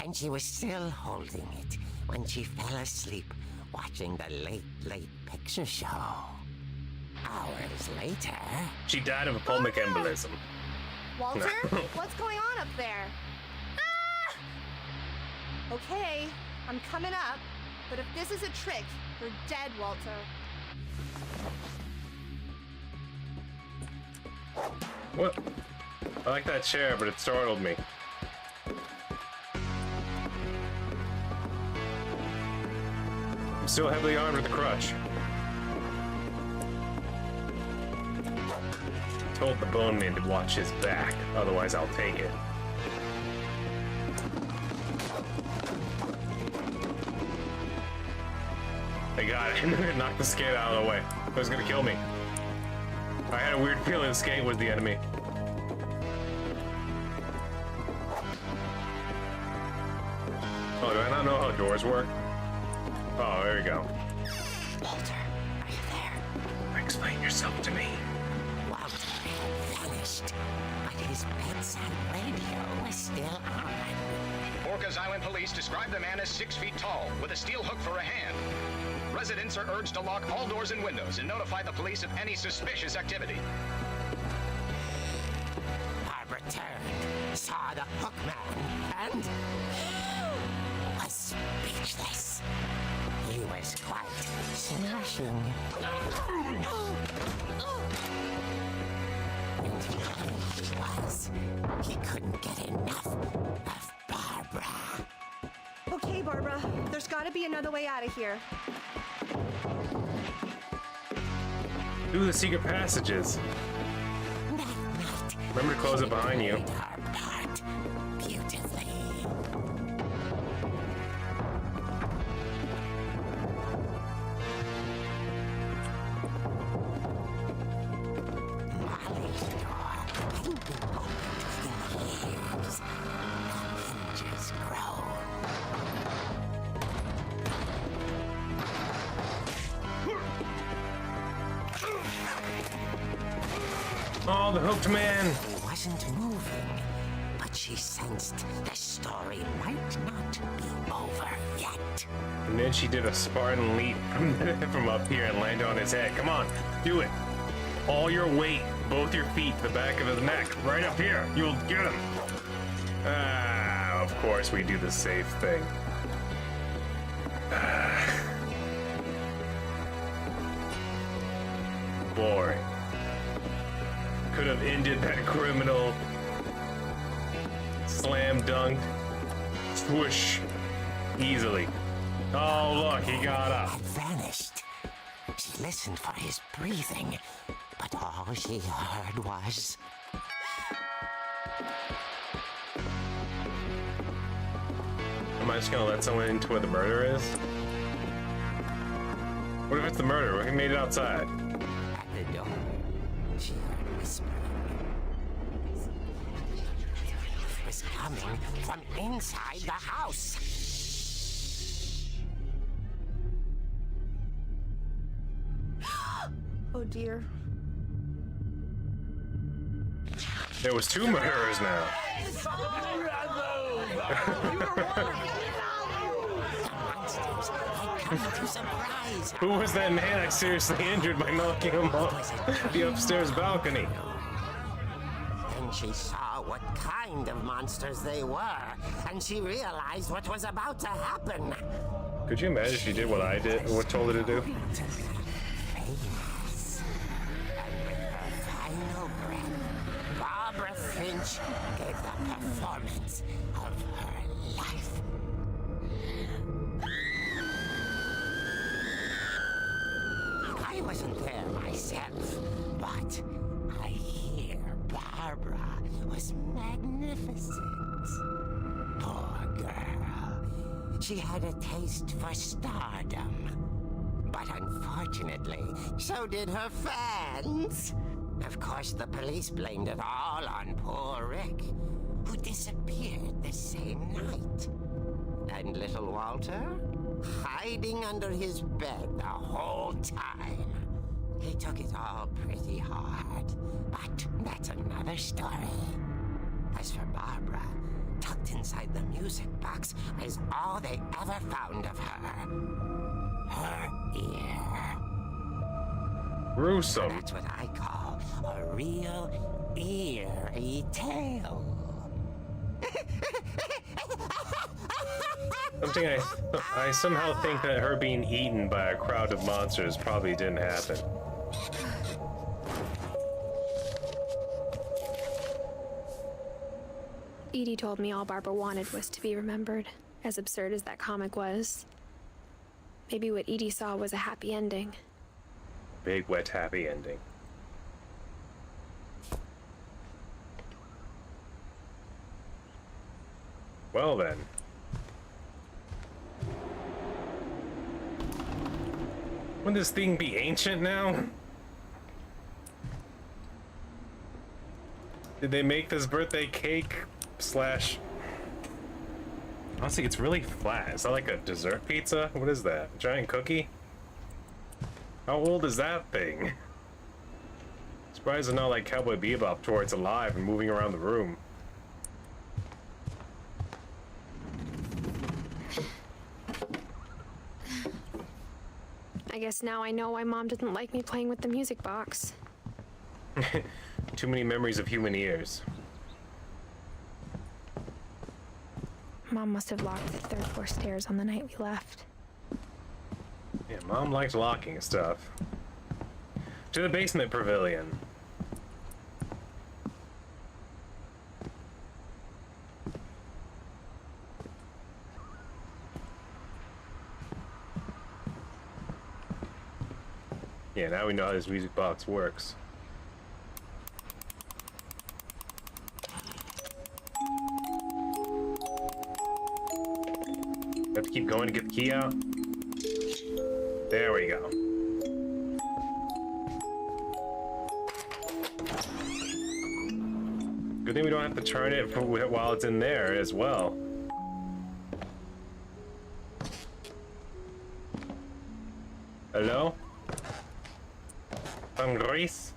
And she was still holding it when she fell asleep watching the Late Picture Show. Hours later... She died of a pulmonic embolism. Walter, what's going on up there? Ah! Okay, I'm coming up, but if this is a trick, you're dead, Walter. What? I like that chair, but it startled me. I'm still heavily armed with a crutch. Told the bone man to watch his back, otherwise I'll take it. I got it. Knocked the skate out of the way. It was gonna kill me. I had a weird feeling the skate was the enemy. Oh, do I not know how doors work? Oh, there you go. Walter, are you there? Explain yourself to me. Walter had vanished, but his bedside radio was still on. Orcas Island police describe the man as 6 feet tall, with a steel hook for a hand. Residents are urged to lock all doors and windows and notify the police of any suspicious activity. Barbara turned, saw the hook man, and was speechless. He was quite smashing. And he was. He couldn't get enough of Barbara. Okay, Barbara, there's gotta be another way out of here. Through the secret passages. Remember to close it behind you. Beautifully. Molly's door hadn't been opened in years. The hinges groan. Oh, the hooked man! He wasn't moving, but she sensed the story might not be over yet. And then she did a Spartan leap from up here and landed on his head. Come on, do it. All your weight, both your feet to the back of his neck, right up here. You'll get him. Ah, of course we do the safe thing. Boring. Could have ended that criminal. Slam dunk. Swoosh. Easily. Oh, look, he got up. Had vanished. She listened for his breathing, but all she heard was... Am I just gonna let someone into where the murder is? What if it's the murderer? He made it outside. At the door, she heard whispering. It was coming from inside the house. Oh dear. There was two murderers now. Who was that man I seriously injured by knocking him off the upstairs balcony? Then she saw what kind of monsters they were, and she realized what was about to happen. Could you imagine if she did what I did, what told her to do? Famous. And with her final breath, Barbara Finch gave the performance of her life. I wasn't there myself, but I hear Barbara was magnificent. Poor girl. She had a taste for stardom. But unfortunately, so did her fans. Of course, the police blamed it all on poor Rick, who disappeared the same night. And little Walter? Hiding under his bed the whole time. He took it all pretty hard, but that's another story. As for Barbara, tucked inside the music box is all they ever found of her. Her ear. Gruesome. That's what I call a real eerie tale. Something I somehow think that her being eaten by a crowd of monsters probably didn't happen. Edie told me all Barbara wanted was to be remembered, as absurd as that comic was. Maybe what Edie saw was a happy ending. Big, wet, happy ending. Well then. Wouldn't this thing be ancient now? Did they make this birthday cake slash... Honestly, it's really flat. Is that like a dessert pizza? What is that? A giant cookie? How old is that thing? Surprised it's not like Cowboy Bebop to where it's alive and moving around the room. I guess now I know why Mom didn't like me playing with the music box. Too many memories of human ears. Mom must have locked the third floor stairs on the night we left. Yeah, Mom liked locking stuff. To the basement pavilion. Yeah, now we know how this music box works. Have to keep going to get the key out. There we go. Good thing we don't have to turn it while it's in there as well. Hello? Some grease?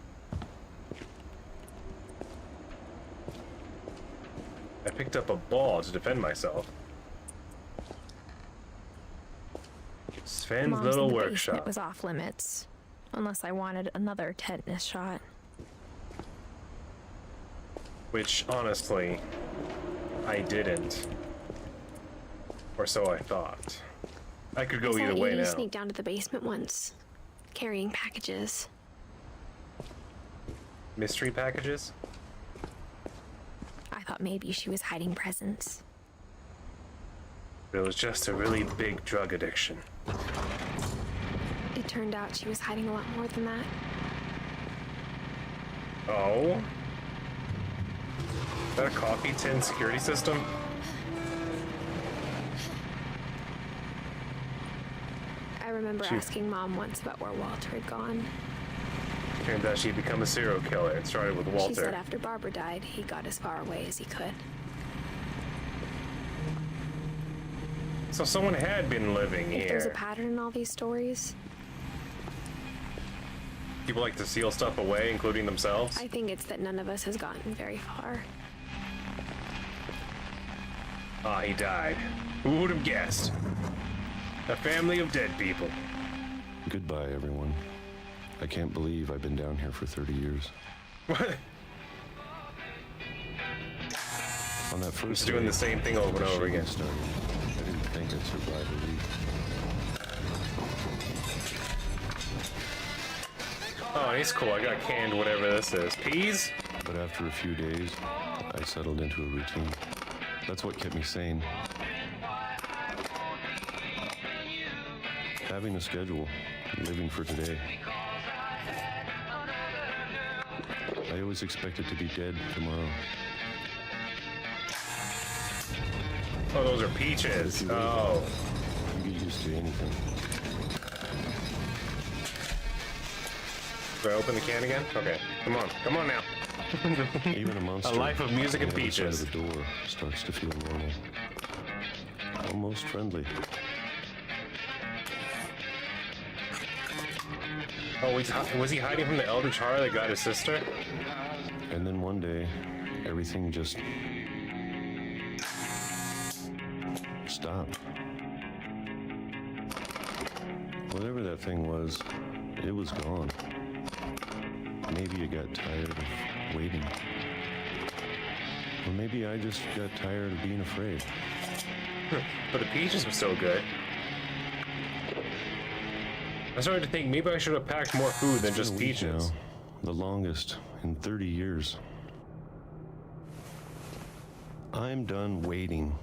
I picked up a ball to defend myself. Sven's Mom's little in the workshop. basement was off limits, unless I wanted another tetanus shot. Which, honestly, I didn't. Or so I thought. I could go either way Edie now. sneak down to the basement once, carrying packages. Mystery packages? I thought maybe she was hiding presents. It was just a really big drug addiction. It turned out she was hiding a lot more than that. Oh? Is that a coffee tin security system? I remember asking Mom once about where Walter had gone. Turns out she'd become a serial killer. It started with Walter. She said after Barbara died, he got as far away as he could. So someone had been living If there's a here. pattern in all these stories, People like to seal stuff away, including themselves. I think it's that none of us has gotten very far. Ah, he died. Who would have guessed? A family of dead people. Goodbye, everyone. I can't believe I've been down here for 30 years. What? On that first Just doing day, the same thing over and the over shooting again. started. I didn't think I'd survive a week. Oh, he's cool. I got canned whatever this is. Peas? But after a few days, I settled into a routine. That's what kept me sane. Having a schedule, living for today. I always expected to be dead tomorrow. Oh, those are peaches. Oh. You get used to anything. Do I open the can again? Okay. Come on. Come on now. Even a monster. A life of music on and the other side peaches. of the door starts to feel normal. Almost friendly. Oh, was he hiding from the Eldritch Horror that got his sister? And then one day, everything just stopped. Whatever that thing was, it was gone. Maybe it got tired of waiting. Or maybe I just got tired of being afraid. But the peaches were so good. I started to think maybe I should have packed more food than just peaches. Now, the longest in 30 years. I'm done waiting.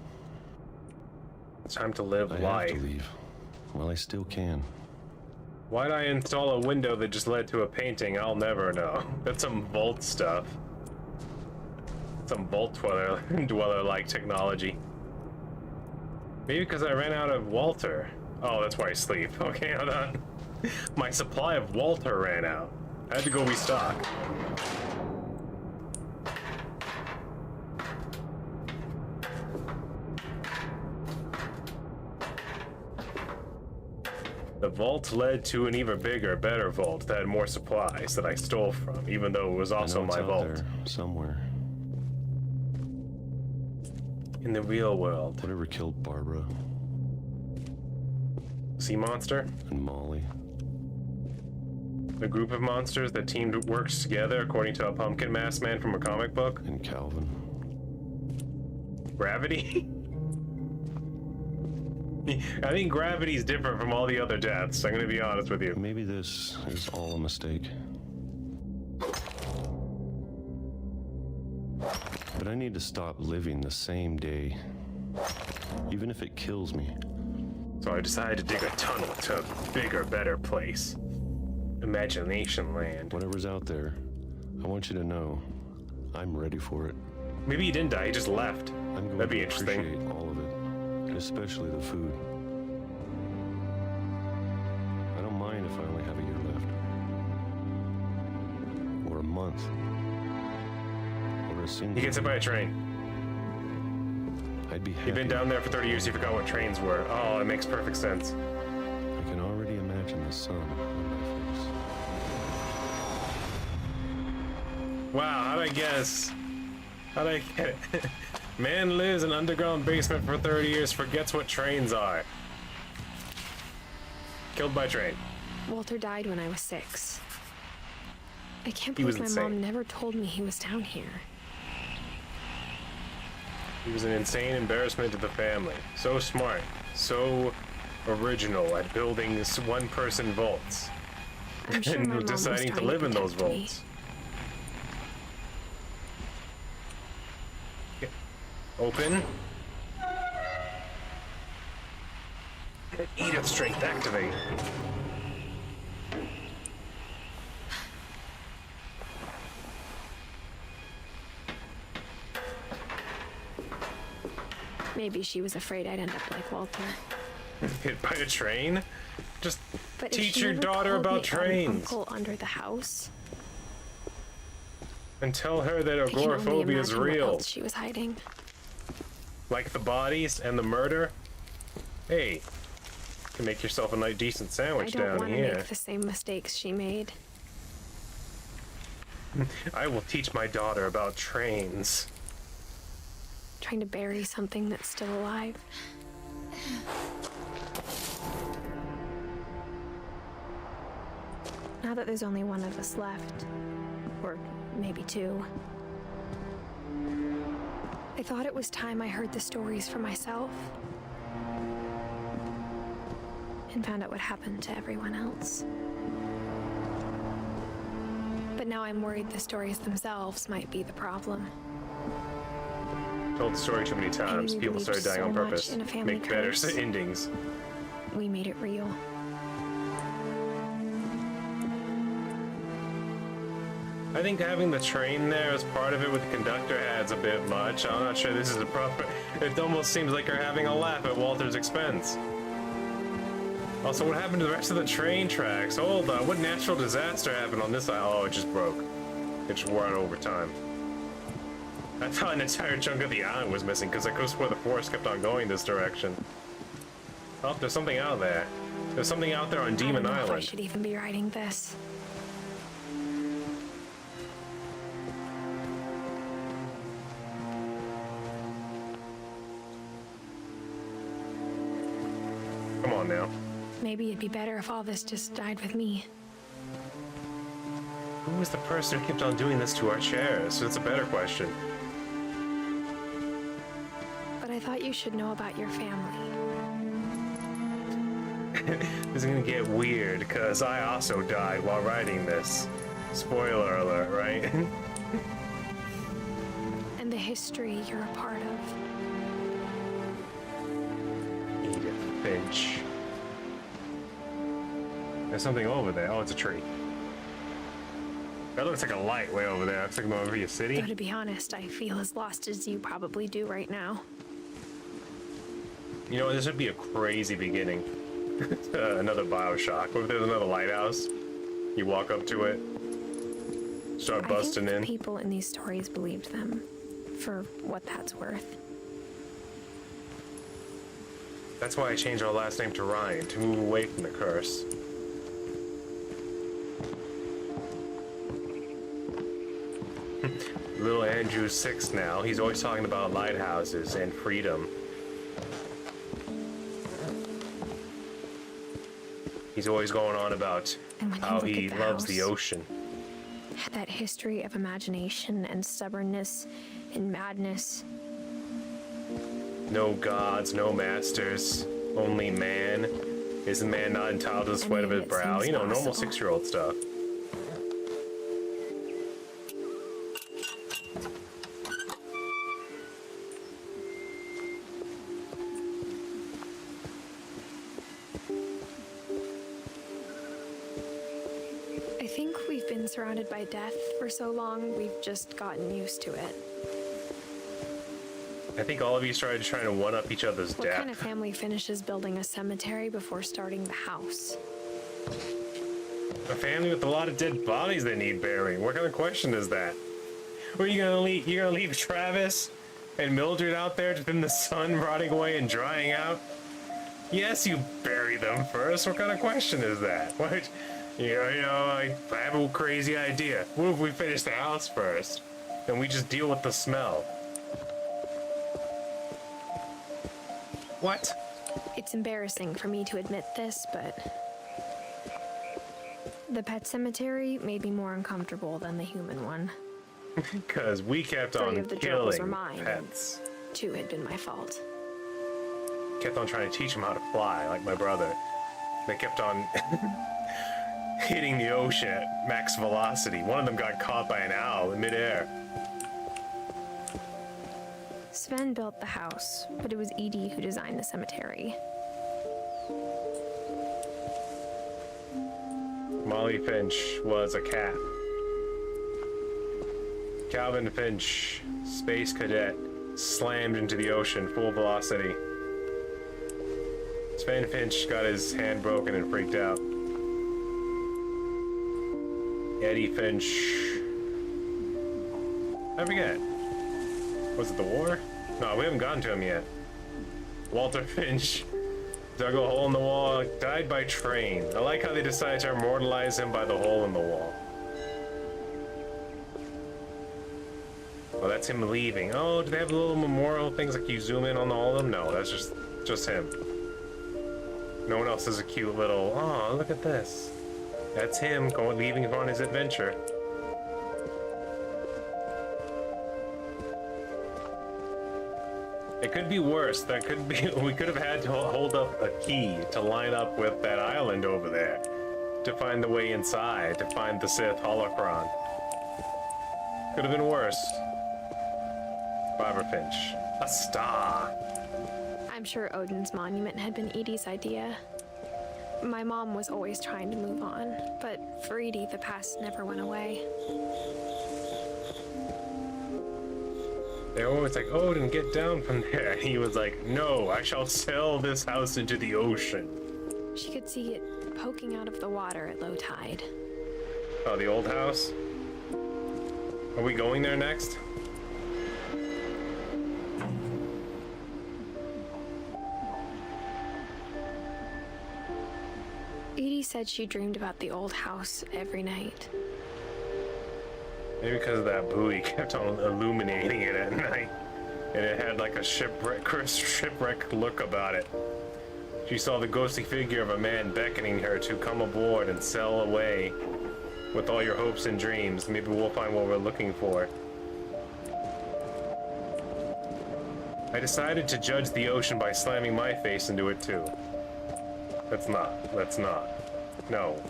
It's time to live I life. have to leave. Well, I still can. Why'd I install a window that just led to a painting? I'll never know. That's some Vault stuff. Some Vault dweller-like technology. Maybe because I ran out of Walter. Oh, that's why I sleep. Okay, hold on. My supply of Walter ran out. I had to go restock. The vault led to an even bigger, better vault that had more supplies that I stole from, even though it was also my vault. There, somewhere. In the real world. Whatever killed Barbara. Sea monster? And Molly. The group of monsters that teamed works together according to a pumpkin mask man from a comic book? And Calvin. Gravity? I think gravity's different from all the other deaths, I'm gonna be honest with you. Maybe this is all a mistake. But I need to stop living the same day. Even if it kills me. So I decided to dig a tunnel to a bigger, better place. Imagination land. Whatever's out there, I want you to know, I'm ready for it. Maybe he didn't die, he just left. I'm going That'd be to interesting. appreciate all of it, especially the food. I don't mind if I only have a year left. Or a month. Or a single He gets hit by a train. I'd be happy. You've been down there for 30 years, you forgot what trains were. Oh, it makes perfect sense. I can already imagine the sun on my face. Wow, how'd I guess? How'd I get it? Man lives in an underground basement for 30 years, forgets what trains are. Killed by train. Walter died when I was 6. I can't He was believe my mom insane. never told me he was down here. He was an insane embarrassment to the family. So smart, so original at building this one-person vaults. I'm sure my mom And was deciding to trying live in those protect me. vaults. Open. Edith strength activate. Maybe she was afraid I'd end up like Walter. Hit by a train? Just But if teach she your never daughter called me about out an trains. uncle under the house, And tell her that I can only agoraphobia is imagine what real. else she was hiding. Like the bodies and the murder. Hey, you can make yourself a nice decent I sandwich don't down want to here. make the same mistakes she made. I will teach my daughter about trains. Trying to bury something that's still alive. Now that there's only one of us left, or maybe 2, I thought it was time I heard the stories for myself and found out what happened to everyone else. But now I'm worried the stories themselves might be the problem. Told the story too many times. we People believed started dying so on much purpose. in a family Make better curse. endings. We made it real. I think having the train there as part of it with the conductor adds a bit much. I'm not sure this is a proper... It almost seems like you're having a laugh at Walter's expense. Also, what happened to the rest of the train tracks? Hold on, what natural disaster happened on this side? Oh, it just broke. It just wore out over time. I thought an entire chunk of the island was missing because I could have sworn the forest kept on going this direction. Oh, there's something out there. There's something out there on Demon I don't know if I Island. should even be writing this. Come on now. Maybe it'd be better if all this just died with me. Who was the person who kept on doing this to our chairs? So it's a better question. But I thought you should know about your family. This is gonna get weird, because I also died while writing this. Spoiler alert, right? And the history you're a part of. Edith Finch. There's something over there. Oh, it's a tree. That looks like a light way over there. Looks like I'm over your city. Though to be honest, I feel as lost as you probably do right now. You know, this would be a crazy beginning. Another Bioshock. What if there's another lighthouse? You walk up to it, start busting I think in. the people in these stories believed them, for what that's worth. That's why I changed our last name to Ryan, to move away from the curse. Little Andrew's 6 now. He's always talking about lighthouses and freedom. He's always going on about And when you how look he at the loves the house, ocean. That history of imagination and stubbornness and madness. No gods, no masters, only man. Is the man not entitled to the sweat of his brow? You know, normal 6-year-old stuff. I think we've been surrounded by death for so long, we've just gotten used to it. I think all of you started trying to one-up each other's What death. kind of family finishes building a cemetery before starting the house? A family with a lot of dead bodies they need burying. What kind of question is that? Or are you gonna leave? You gonna leave Travis and Mildred out there just in the sun, rotting away and drying out? Yes, you bury them first. What kind of question is that? What? I have a crazy idea. What if we finish the house first, and we just deal with the smell? What? It's embarrassing for me to admit this, but the pet cemetery made me more uncomfortable than the human one. Because we kept 3 on of the gerbils were killing mine. pets. 2 had been my fault. Kept on trying to teach him how to fly, like my brother. They kept on hitting the ocean at max velocity. One of them got caught by an owl in midair. Sven built the house, but it was Edie who designed the cemetery. Molly Finch was a cat. Calvin Finch, space cadet, slammed into the ocean full velocity. Sven Finch got his hand broken and freaked out. Eddie Finch, I forget. Was it the war? No, we haven't gotten to him yet. Walter Finch dug a hole in the wall, died by train. I like how they decided to immortalize him by the hole in the wall. Oh, that's him leaving. Oh, do they have little memorial things like you zoom in on all of them? No, that's just him. No one else has a cute little, oh, look at this. That's him leaving on his adventure. It could be worse. That could be. We could have had to hold up a key to line up with that island over there to find the way inside, to find the Sith holocron. Could have been worse. Barbara Finch, a star. I'm sure Odin's monument had been Edie's idea. My mom was always trying to move on, but for Edie, the past never went away. They were always like, Odin, get down from there. He was like, no, I shall sail this house into the ocean. She could see it poking out of the water at low tide. Oh, the old house? Are we going there next? Edie said she dreamed about the old house every night. Maybe because of that buoy kept on illuminating it at night. And it had like a shipwreck look about it. She saw the ghostly figure of a man beckoning her to come aboard and sail away with all your hopes and dreams. Maybe we'll find what we're looking for. I decided to judge the ocean by slamming my face into it too. Let's not. No.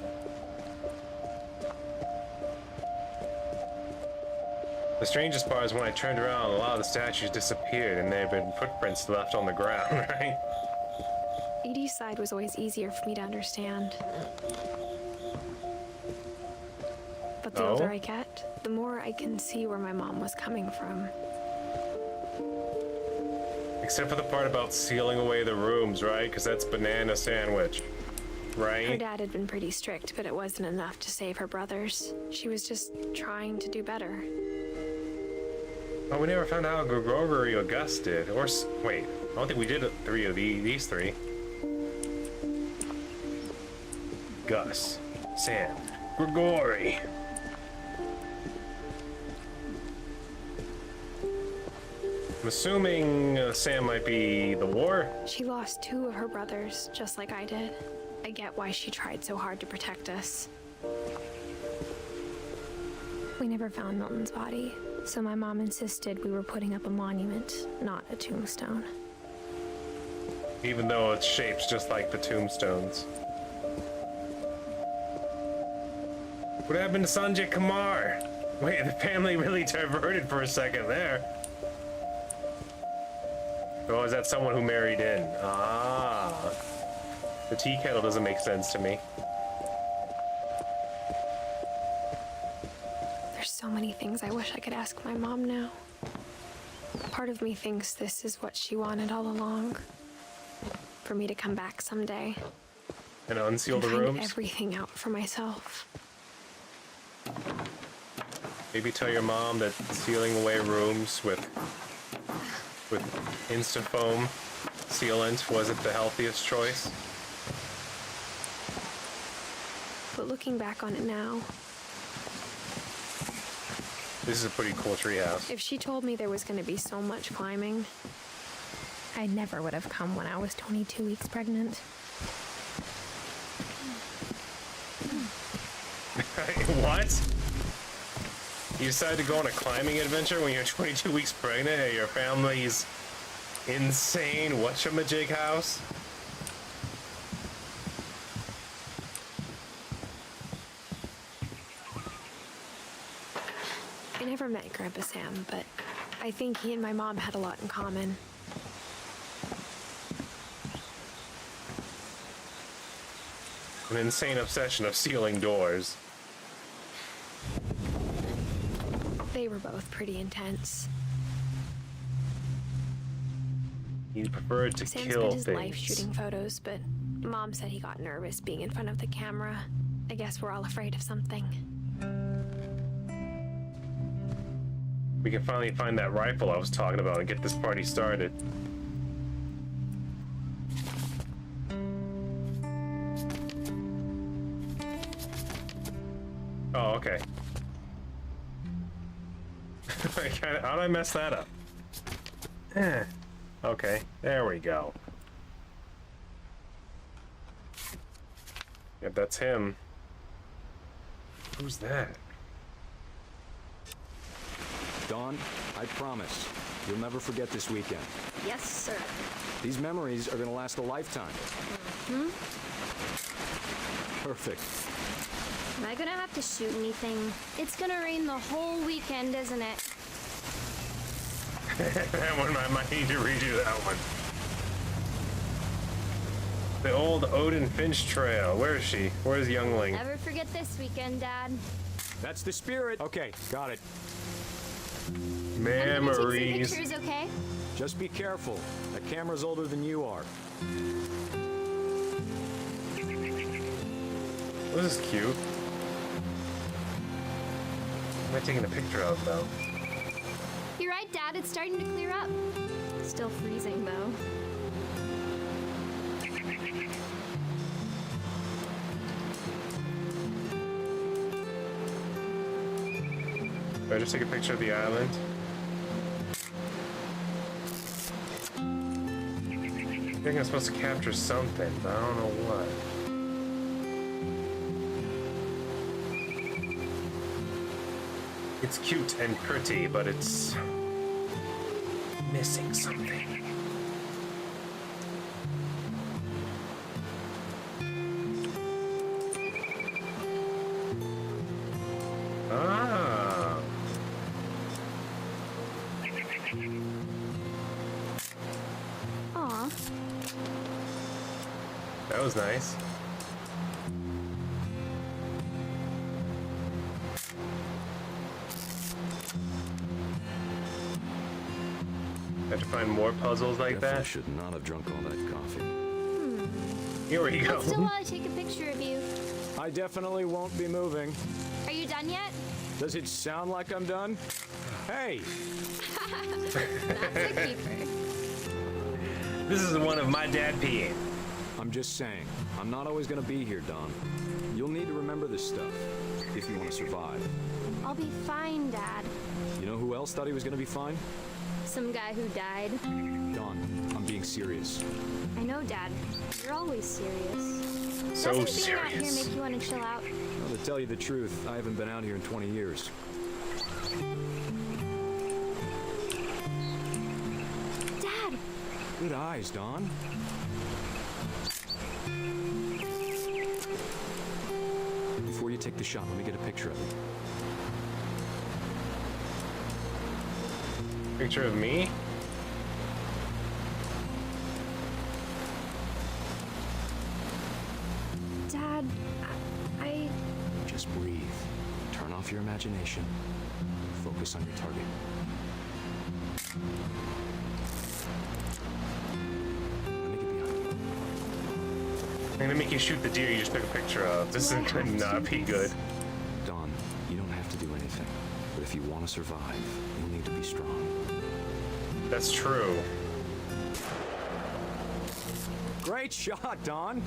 The strangest part is when I turned around, a lot of the statues disappeared and there had been footprints left on the ground, right? Edie's side was always easier for me to understand. But the older I get, the more I can see where my mom was coming from. Except for the part about sealing away the rooms, right? Because that's banana sandwich, right? Her dad had been pretty strict, but it wasn't enough to save her brothers. She was just trying to do better. Oh, we never found out how Gregory or Gus did. Or, wait, I don't think we did three of these three. Gus, Sam, Gregory. I'm assuming Sam might be the war. She lost 2 of her brothers, just like I did. I get why she tried so hard to protect us. We never found Milton's body, so my mom insisted we were putting up a monument, not a tombstone. Even though it's shaped just like the tombstones. What happened to Sanjay Kumar? Wait, the family really diverted for a second there. Oh, is that someone who married in? Ah. The tea kettle doesn't make sense to me. There's so many things I wish I could ask my mom now. Part of me thinks this is what she wanted all along. For me to come back someday. And unseal and the find rooms? everything out for myself. Maybe tell your mom that sealing away rooms with Instafoam sealant wasn't the healthiest choice. But looking back on it now, This is a pretty cool treehouse. if she told me there was going to be so much climbing, I never would have come when I was 22 weeks pregnant. What? You decided to go on a climbing adventure when you're 22 weeks pregnant at your family's insane whatchamajig house? I never met Grandpa Sam, but I think he and my mom had a lot in common. An insane obsession of sealing doors. They were both pretty intense. He preferred to Sam kill spent his things. life shooting photos, but Mom said he got nervous being in front of the camera. I guess we're all afraid of something. We can finally find that rifle I was talking about and get this party started. Oh, okay. How did I mess that up? Okay, there we go. Yep, that's him. Who's that? Dawn, I promise, you'll never forget this weekend. Yes, sir. These memories are gonna last a lifetime. Perfect. Am I gonna have to shoot anything? It's gonna rain the whole weekend, isn't it? That one, I might need to redo that one. The old Odin Finch Trail. Where is she? Where's Youngling? Never forget this weekend, Dad. That's the spirit. Okay, got it. I'm gonna take Memories. some pictures, okay? Just be careful. That camera's older than you are. This is cute. What am I taking a picture of, though? You're right, Dad. It's starting to clear up. Still freezing, though. Do I just take a picture of the island? I think I'm supposed to capture something, but I don't know what. It's cute and pretty, but it's missing something. Ah. Aw. That was nice. Have to find more puzzles like Definitely that. should not have drunk all that coffee. Here we go. I still want to take a picture of you. I definitely won't be moving. Are you done yet? Does it sound like I'm done? Hey! That's a keeper. This is one of my dad peeing. I'm just saying, I'm not always gonna be here, Don. You'll need to remember this stuff if you want to survive. I'll be fine, Dad. You know who else thought he was gonna be fine? Some guy who died. Don, I'm being serious. I know, Dad. You're always serious. So Doesn't being out here serious. make you want to chill out? Well, to tell you the truth, I haven't been out here in 20 years. Dad! Good eyes, Don. Before you take the shot, let me get a picture of it. Picture of me? Dad, I... Just breathe. Turn off your imagination. Focus on your target. Let me get behind you. I'm gonna make you shoot the deer you just took a picture of. This is gonna not be good. Don, you don't have to do anything. But if you want to survive, you'll need to be strong. That's true. Great shot, Don!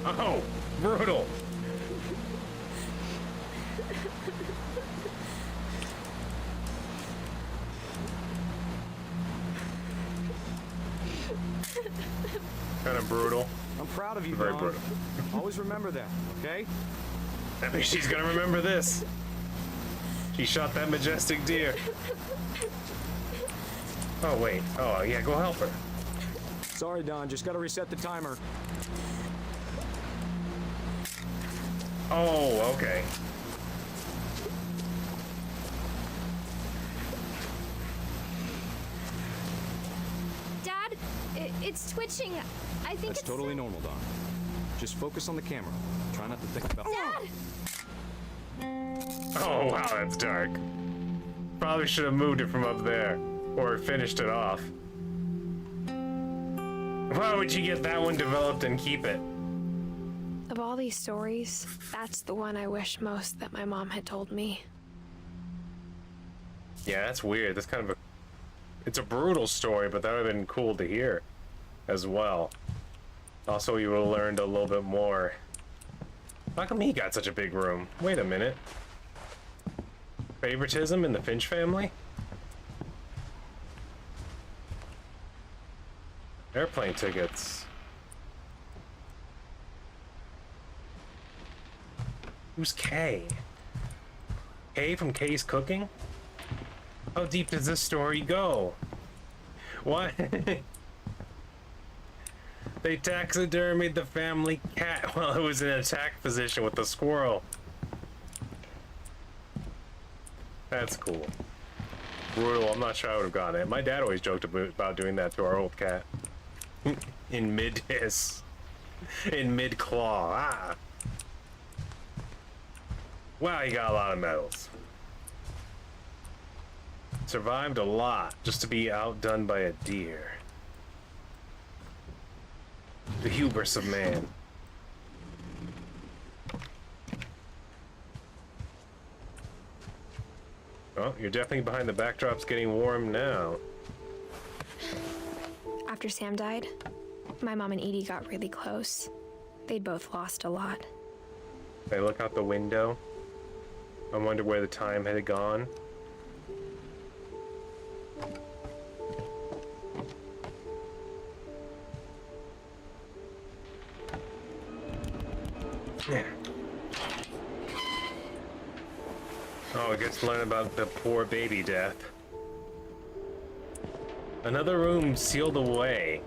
Oh, brutal. Kind of brutal. I'm proud of you, Very Don. brutal. Always remember that, okay? I think she's gonna remember this. She shot that majestic deer. Oh, wait. Oh, yeah, go help her. Sorry, Don. Just gotta reset the timer. Oh, okay. Dad, it's twitching. I think That's it's... totally normal, Don. Just focus on the camera. Try not to think about... Dad! Oh, wow, that's dark. Probably should have moved it from up there. Or finished it off. Why would you get that one developed and keep it? Of all these stories, that's the one I wish most that my mom had told me. Yeah, that's weird. That's kind of a... It's a brutal story, but that would have been cool to hear as well. Also, you would have learned a little bit more. How come he got such a big room? Wait a minute. Favoritism in the Finch family? Airplane tickets. Who's Kay? Kay from Kay's Cooking? How deep does this story go? What? They taxidermied the family cat while it was in attack position with the squirrel. That's cool. Brutal. I'm not sure I would have gotten it. My dad always joked about doing that to our old cat. In mid-hiss. In mid-claw. Ah. Wow, he got a lot of medals. Survived a lot just to be outdone by a deer. The hubris of man. Oh, you're definitely behind the backdrops getting warm now. After Sam died, my mom and Edie got really close. They'd both lost a lot. I look out the window. I wonder where the time had gone. Yeah. Oh, I get to learn about the poor baby death. Another room sealed away.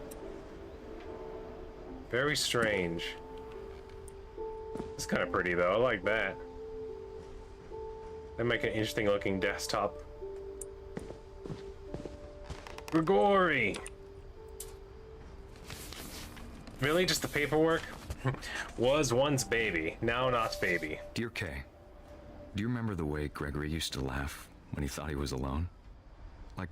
Very strange. It's kind of pretty though, I like that. They make an interesting looking desktop. Grigori! Really? Just the paperwork? Was once baby, now not baby. Dear Kay, do you remember the way Gregory used to laugh when he thought he was alone? Like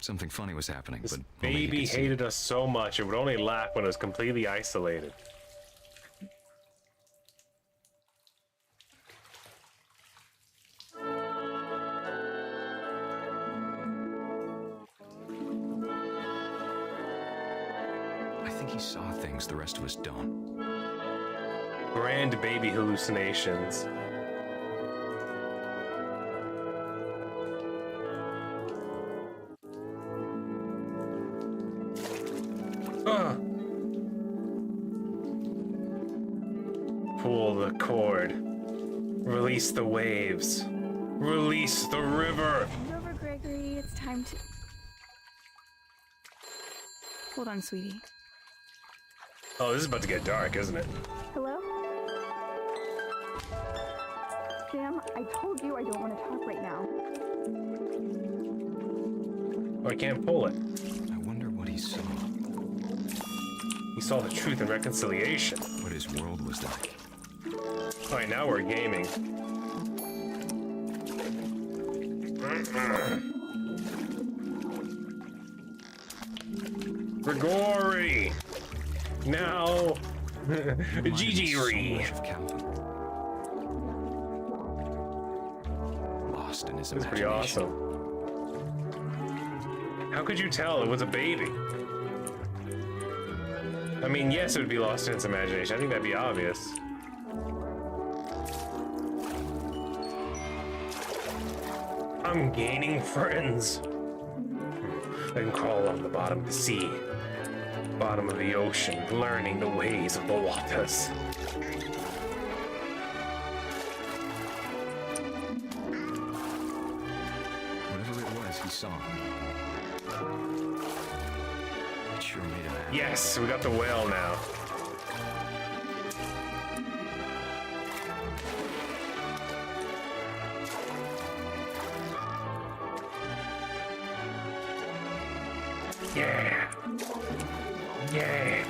something funny was happening, This but only he baby could see hated us so much it would only laugh when it was completely isolated. I think he saw things the rest of us don't. Grand baby hallucinations. Pull the cord. Release the waves. Release the river. Hand over, Gregory. It's time to... Hold on, sweetie. Oh, this is about to get dark, isn't it? Hello? Sam, I told you I don't want to talk right now. Oh, I can't pull it. I wonder what he saw. He saw the truth and reconciliation. What his world was like. Alright, now we're gaming. Grigori! Now, Gigi-ri. Lost in his That's imagination. pretty awesome. How could you tell it was a baby? I mean, yes, it would be lost in its imagination. I think that'd be obvious. I'm gaining friends. I can crawl on the bottom of the sea, bottom of the ocean, learning the ways of the waters. Whatever it was he saw. It sure made him happy. Yes, we got the whale now. Yeah. Yeah.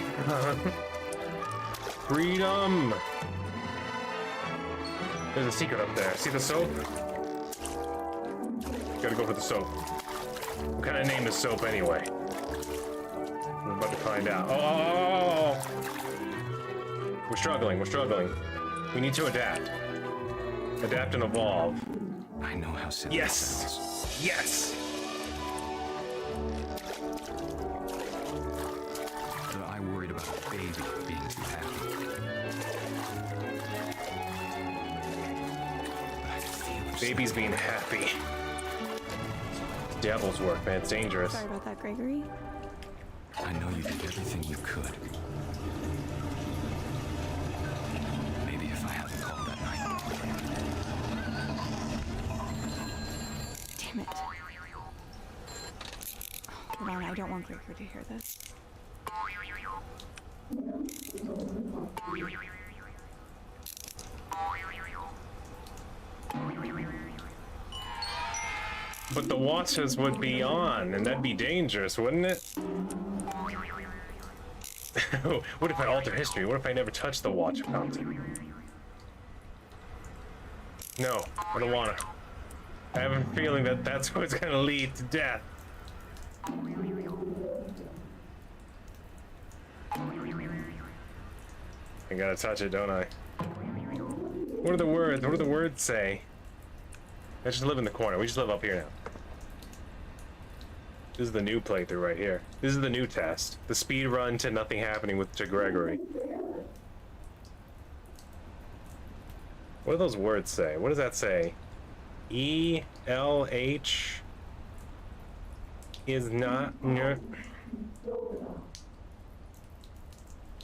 Freedom. There's a secret up there. See the soap? Gotta go for the soap. What kind of name is soap anyway? We're about to find out. Oh! We're struggling. We're struggling. We need to adapt. Adapt and evolve. I know how silly it sounds. Yes. Yes. But I worried about a baby being too happy. But I feel Baby's being happy. Devil's work, man. It's dangerous. Sorry about that, Gregory. I know you did everything you could. Maybe if I hadn't called that night. Damn it. Come on, I don't want Gregory to hear this. But the watches would be on, and that'd be dangerous, wouldn't it? What if I alter history? What if I never touch the watch fountain? No, I don't wanna. I have a feeling that that's what's gonna lead to death. I gotta touch it, don't I? What are the words? What do the words say? I just live in the corner. We just live up here now. This is the new playthrough right here. This is the new test. The speed run to nothing happening to Gregory. What do those words say? What does that say? E-L-H is not...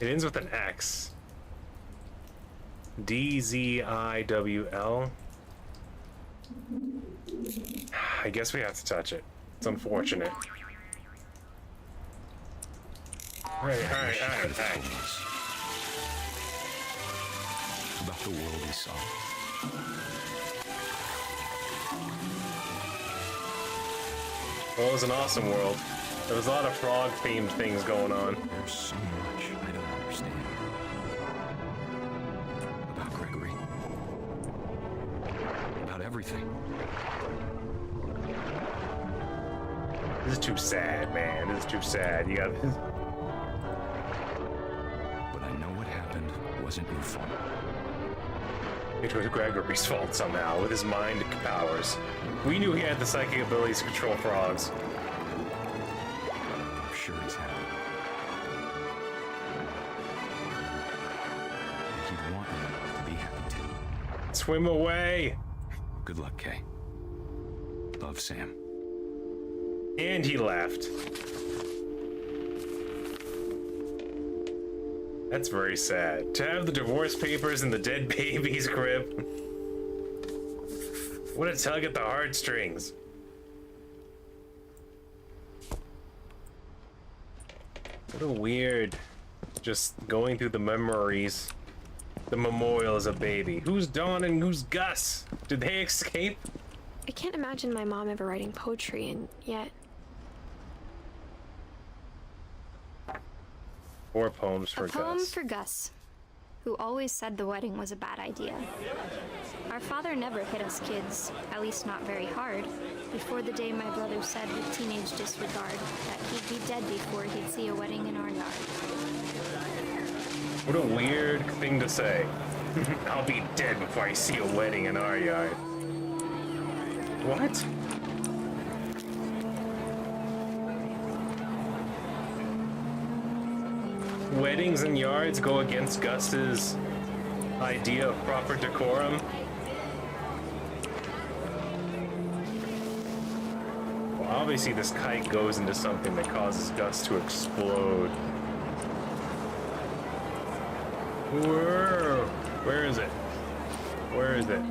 It ends with an X. D-Z-I-W-L. I guess we have to touch it. It's unfortunate. Alright. About the world he saw. Well, it was an awesome world. There was a lot of frog-themed things going on. There's so much I don't understand. About Gregory. About everything. This is too sad, man. This is too sad. You got. But I know what happened wasn't your fault. It was Gregory's fault somehow, with his mind powers. We knew he had the psychic abilities to control frogs. I'm sure he's happy. And he'd want you to be happy too. Swim away! Good luck, Kay. Love, Sam. And he left. That's very sad. To have the divorce papers in the dead baby's crib. What a tug at the heartstrings. What a weird, just going through the memories. The memorial as a baby. Who's Dawn and who's Gus? Did they escape? I can't imagine my mom ever writing poetry, and yet. Four poems for A poem Gus. for Gus, who always said the wedding was a bad idea. Our father never hit us kids, at least not very hard, before the day my brother said with teenage disregard that he'd be dead before he'd see a wedding in our yard. What a weird thing to say. I'll be dead before I see a wedding in our yard. What? Weddings and yards go against Gus's idea of proper decorum? Well, obviously this kite goes into something that causes Gus to explode. Whoa! Where is it? Where is it?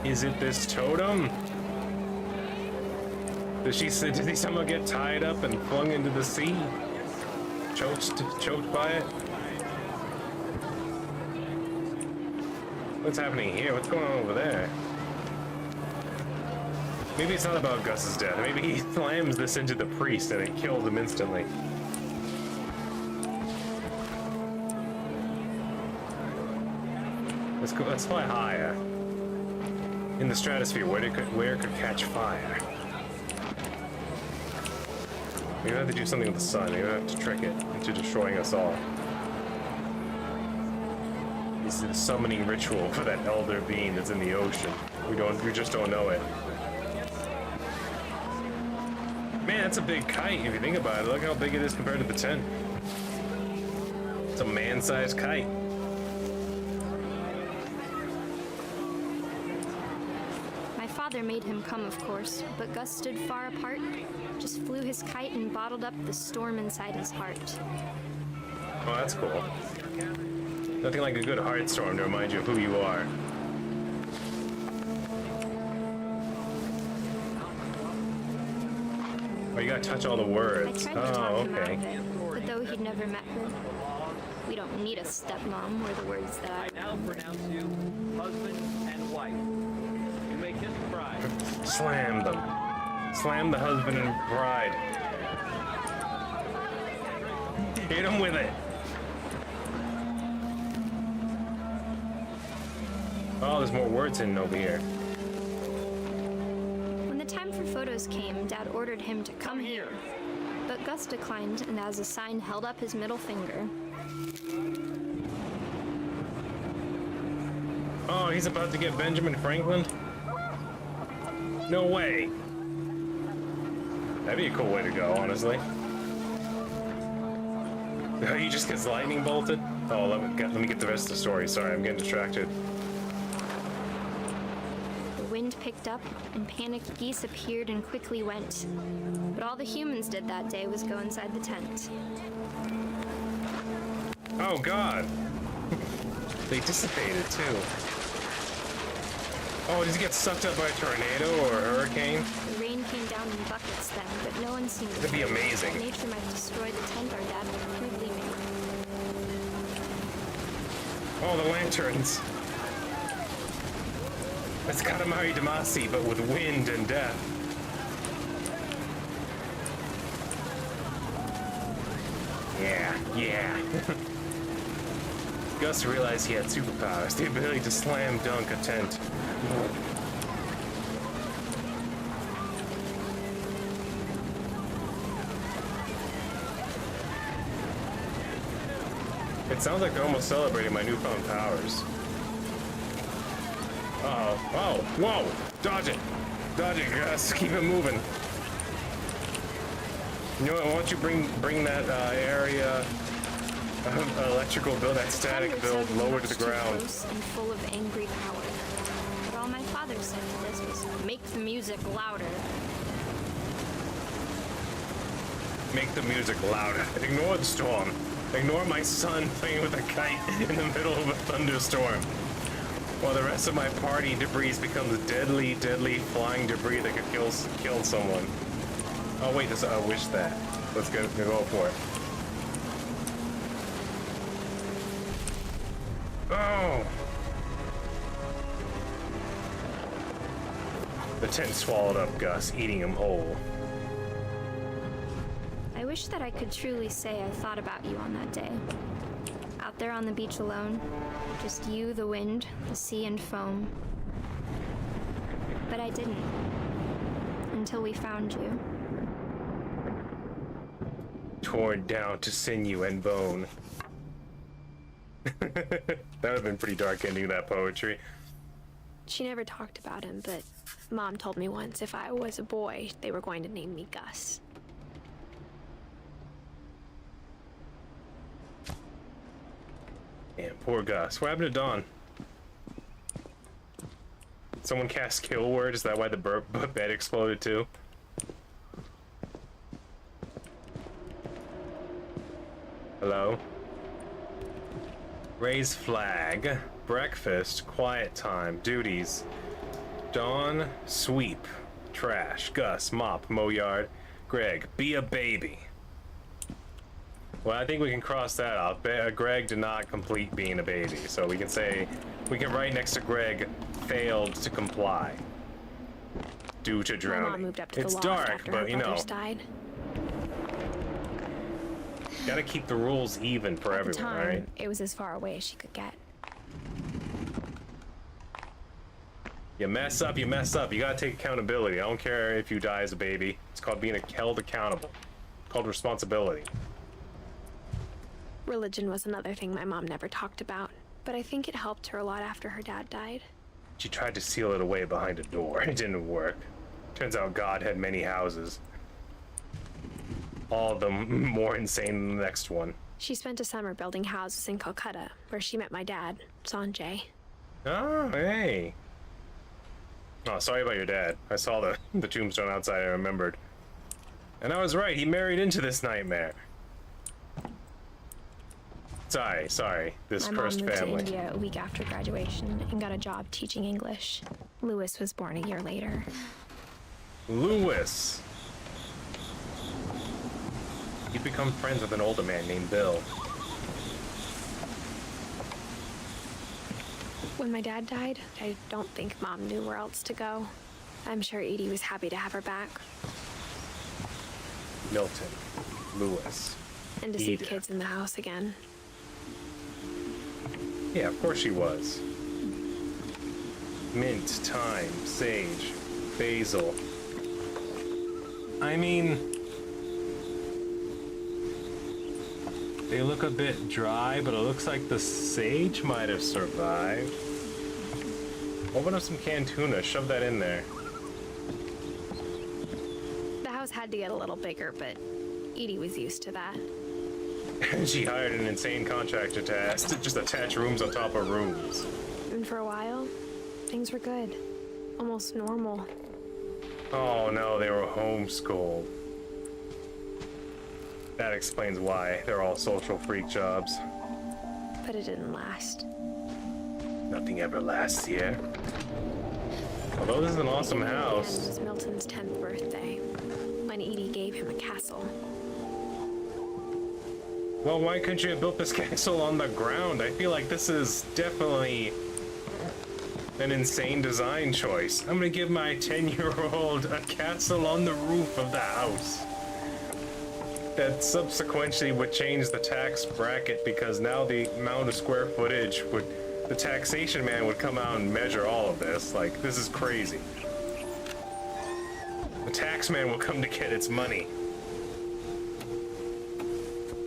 Is it this totem? Did he somehow get tied up and flung into the sea? Choked by it? What's happening here? What's going on over there? Maybe it's not about Gus's death. Maybe he slams this into the priest and it kills him instantly. Let's go. Let's fly higher. In the stratosphere, where it could catch fire. Maybe we have to do something with the sun. Maybe we have to trick it into destroying us all. This is a summoning ritual for that elder being that's in the ocean. We just don't know it. Man, that's a big kite if you think about it. Look how big it is compared to the tent. It's a man-sized kite. My father made him come, of course, but Gus stood far apart, just flew his kite and bottled up the storm inside his heart. Oh, that's cool. Nothing like a good heart storm to remind you of who you are. Oh, you gotta touch all the words. I tried to talk him out okay. of it, but though he'd never met her, we don't need a stepmom, were the words that I now pronounce you husband and wife. You may kiss the bride. Slam them. Slam the husband and bride. Hit him with it. Oh, there's more words hidden over here. When the time for photos came, Dad ordered him to come here. But Gus declined and as a sign held up his middle finger. Oh, he's about to get Benjamin Franklin? No way. That'd be a cool way to go, honestly. He just gets lightning bolted? Oh, let me get the rest of the story. Sorry, I'm getting distracted. The wind picked up and panicked geese appeared and quickly went. But all the humans did that day was go inside the tent. Oh, God. They dissipated, too. Oh, did he get sucked up by a tornado or a hurricane? The rain came down in buckets then, but no one seemed to That'd be care. amazing. Nature might destroy the tent our dad crudely made. Oh, the lanterns. It's Katamari Damacy, but with wind and death. Yeah. Gus realized he had superpowers, the ability to slam dunk a tent. It sounds like they're almost celebrating my newfound powers. Uh-oh. Oh, whoa! Dodge it! Dodge it, Gus. Keep it moving. You know what? Why don't you bring that area electrical build, that static build, lower to the ground. Close and full of angry power. But all my father said to this was, make the music louder. Make the music louder. Ignore the storm. Ignore my son playing with a kite in the middle of a thunderstorm. While the rest of my party debris becomes deadly, deadly flying debris that could kill someone. Oh wait, I wish that. Let's go for it. Oh! The tent swallowed up Gus, eating him whole. I wish that I could truly say I thought about you on that day. Out there on the beach alone, just you, the wind, the sea, and foam. But I didn't. Until we found you. Torn down to sinew and bone. That would have been pretty dark ending to that poetry. She never talked about him, but Mom told me once if I was a boy, they were going to name me Gus. Yeah, poor Gus. What happened to Dawn? Someone cast kill word? Is that why the bed exploded too? Hello? Raise flag. Breakfast. Quiet time. Duties. Dawn. Sweep. Trash. Gus. Mop. Mow yard. Greg. Be a baby. Well, I think we can cross that off. Greg did not complete being a baby, so we can say, we can write next to Greg, failed to comply due to drowning. My mom moved up to It's the loft dark, after but her you know, brothers died. gotta keep the rules even for At the everyone, time, right? it was as far away as she could get. You mess up, you mess up. You gotta take accountability. I don't care if you die as a baby. It's called being held accountable. It's called responsibility. Religion was another thing my mom never talked about, but I think it helped her a lot after her dad died. She tried to seal it away behind a door. It didn't work. Turns out God had many houses. All of them more insane than the next one. She spent a summer building houses in Calcutta, where she met my dad, Sanjay. Oh, hey. Oh, sorry about your dad. I saw the tombstone outside, I remembered. And I was right, he married into this nightmare. Sorry, this cursed family. My mom family. moved to India a week after graduation and got a job teaching English. Louis was born a year later. Louis. He'd become friends with an older man named Bill. When my dad died, I don't think Mom knew where else to go. I'm sure Edie was happy to have her back. Milton. Louis. And to see Edith. kids in the house again. Yeah, of course she was. Mint, thyme, sage, basil. I mean, they look a bit dry, but it looks like the sage might have survived. Open up some canned tuna, shove that in there. The house had to get a little bigger, but Edie was used to that. She hired an insane contractor to just attach rooms on top of rooms. And for a while, things were good. Almost normal. Oh no, they were homeschooled. That explains why they're all social freak jobs. But it didn't last. Nothing ever lasts here. Although this is an awesome house. It was Milton's 10th birthday, when Edie gave him a castle. Well, why couldn't you have built this castle on the ground? I feel like this is definitely an insane design choice. I'm gonna give my 10-year-old a castle on the roof of the house. That subsequently would change the tax bracket because now the amount of square footage would... The taxation man would come out and measure all of this. Like, this is crazy. The tax man will come to get its money.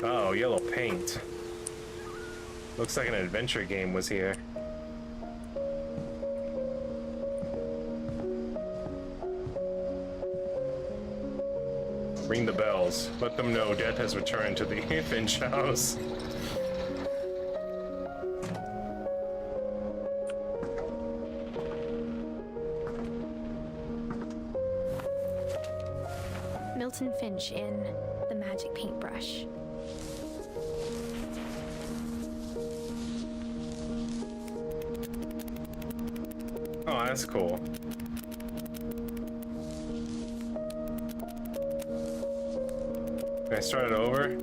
Oh, yellow paint. Looks like an adventure game was here. Ring the bells. Let them know death has returned to the Finch house. Milton Finch in The Magic Paintbrush. Oh, that's cool. Can I start it over?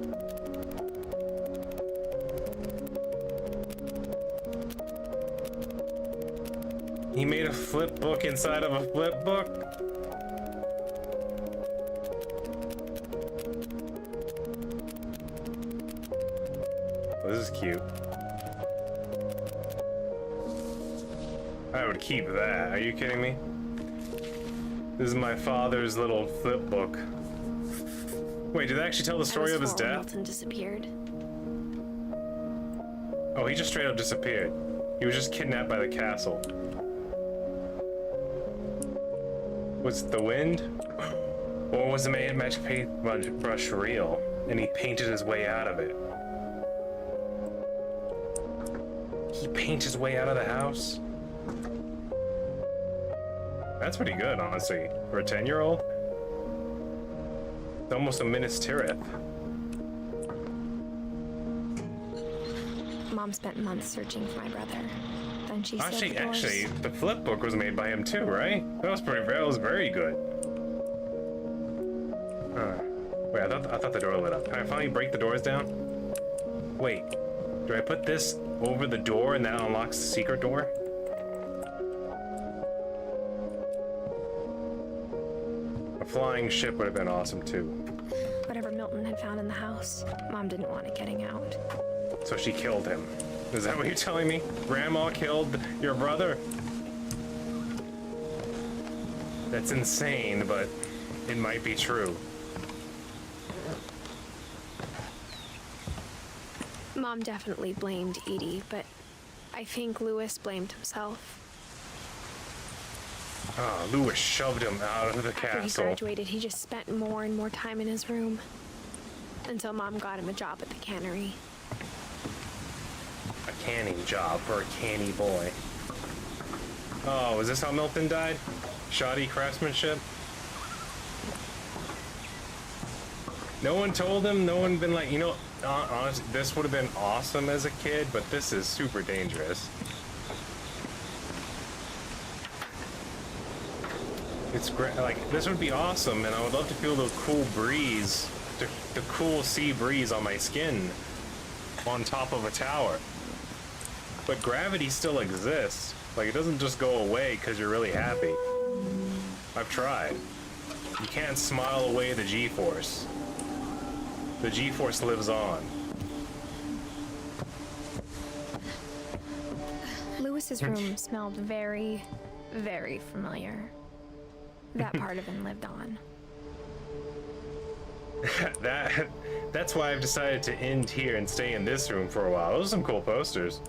He made a flip book inside of a flip book? This is cute. I would keep that. Are you kidding me? This is my father's little flip book. Wait, did they actually tell the story of his death? Milton disappeared. Oh, he just straight up disappeared. He was just kidnapped by the castle. Was it the wind? Or was the magic paintbrush real? And he painted his way out of it. He painted his way out of the house? That's pretty good, honestly. For a 10-year-old? It's almost a Minas Tirith. Mom spent months searching for my brother. Then she sealed the doors. Actually, the flip book was made by him too, right? That was very good. Wait, I thought the door lit up. Can I finally break the doors down? Wait, do I put this over the door and that unlocks the secret door? A flying ship would have been awesome too. Whatever Milton had found in the house, Mom didn't want it getting out. So she killed him. Is that what you're telling me? Grandma killed your brother? That's insane, but it might be true. Mom definitely blamed Edie, but I think Lewis blamed himself. Ah, Lewis shoved him out of the After castle. he graduated, he just spent more and more time in his room. Until Mom got him a job at the cannery. A canning job for a canny boy. Oh, is this how Milton died? Shoddy craftsmanship? No one told him? No one been like, you know, honestly, this would have been awesome as a kid, but this is super dangerous. It's great, like, this would be awesome, and I would love to feel the cool breeze, the cool sea breeze on my skin on top of a tower. But gravity still exists. Like, it doesn't just go away because you're really happy. I've tried. You can't smile away the G-force. The G-force lives on. Lewis's room smelled very, very familiar. That part of him lived on. That's why I've decided to end here and stay in this room for a while. Those are some cool posters.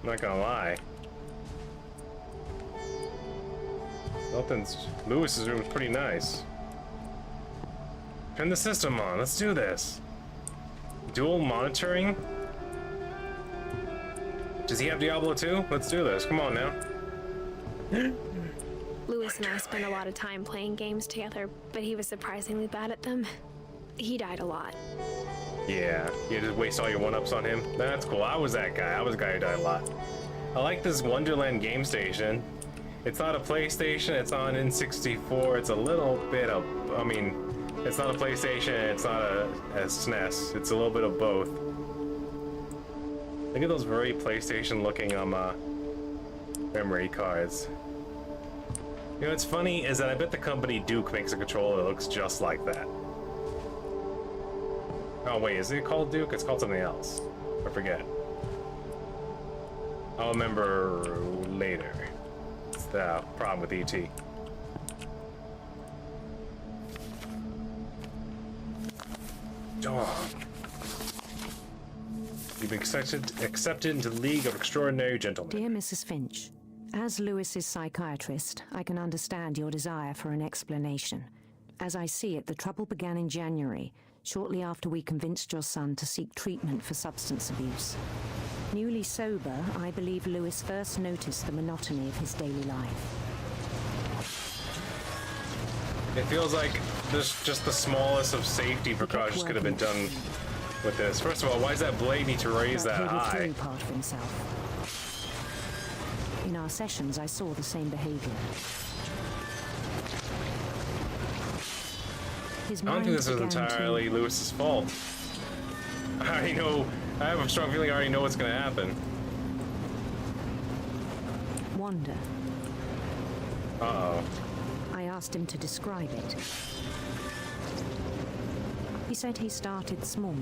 I'm not gonna lie. Lewis's room is pretty nice. Turn the system on. Let's do this. Dual monitoring? Does he have Diablo 2? Let's do this. Come on now. Lewis and I spent a lot of time playing games together, but he was surprisingly bad at them. He died a lot. Yeah, you just waste all your one-ups on him? That's cool. I was that guy. I was the guy who died a lot. I like this Wonderland game station. It's not a PlayStation, it's on N64, it's a little bit of, I mean, it's not a PlayStation, it's not a SNES, it's a little bit of both. Look at those very PlayStation looking memory cards. You know what's funny is that I bet the company Duke makes a controller that looks just like that. Oh wait, is it called Duke? It's called something else. I forget. I'll remember later. It's the problem with ET. Oh. You've been accepted into the League of Extraordinary Gentlemen. Dear Mrs. Finch, as Lewis's psychiatrist, I can understand your desire for an explanation. As I see it, the trouble began in January, shortly after we convinced your son to seek treatment for substance abuse. Newly sober, I believe Lewis first noticed the monotony of his daily life. It feels like there's just the smallest of safety precautions could have been done with this. First of all, why does that blade need to raise that high? He withdrew part of himself. In our sessions, I saw the same behavior. I don't think this is entirely Lewis's fault. I already know. I have a strong feeling I already know what's going to happen. Wander. Uh-oh. I asked him to describe it. He said he started small,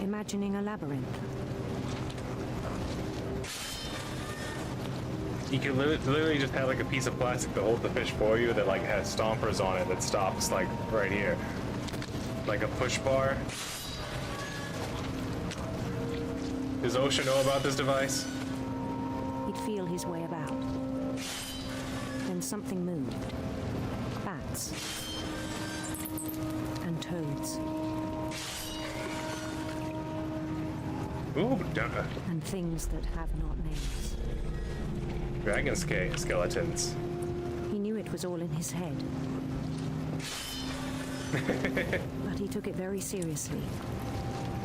imagining a labyrinth. You could literally just have like a piece of plastic to hold the fish for you that like has stompers on it that stops like right here. Like a push bar. Does OSHA know about this device? He'd feel his way about. Then something moved. Bats. And toads. Ooh, and things that have not names. Dragon skeletons. He knew it was all in his head. But he took it very seriously.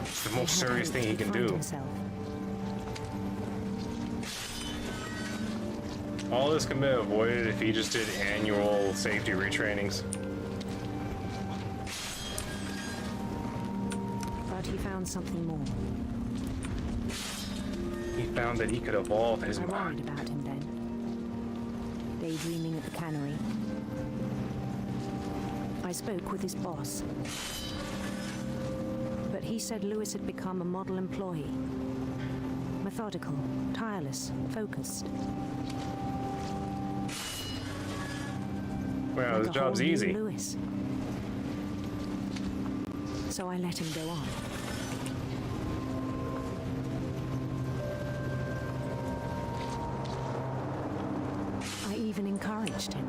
It's the most serious thing he can do. Himself. All this can be avoided if he just did annual safety retrainings. But he found something more. He found that he could evolve his mind. I worried mind. about him then. Daydreaming at the cannery. I spoke with his boss. But he said Lewis had become a model employee. Methodical, tireless, focused. Well, like his job's easy. Lewis. So I let him go on. I even encouraged him.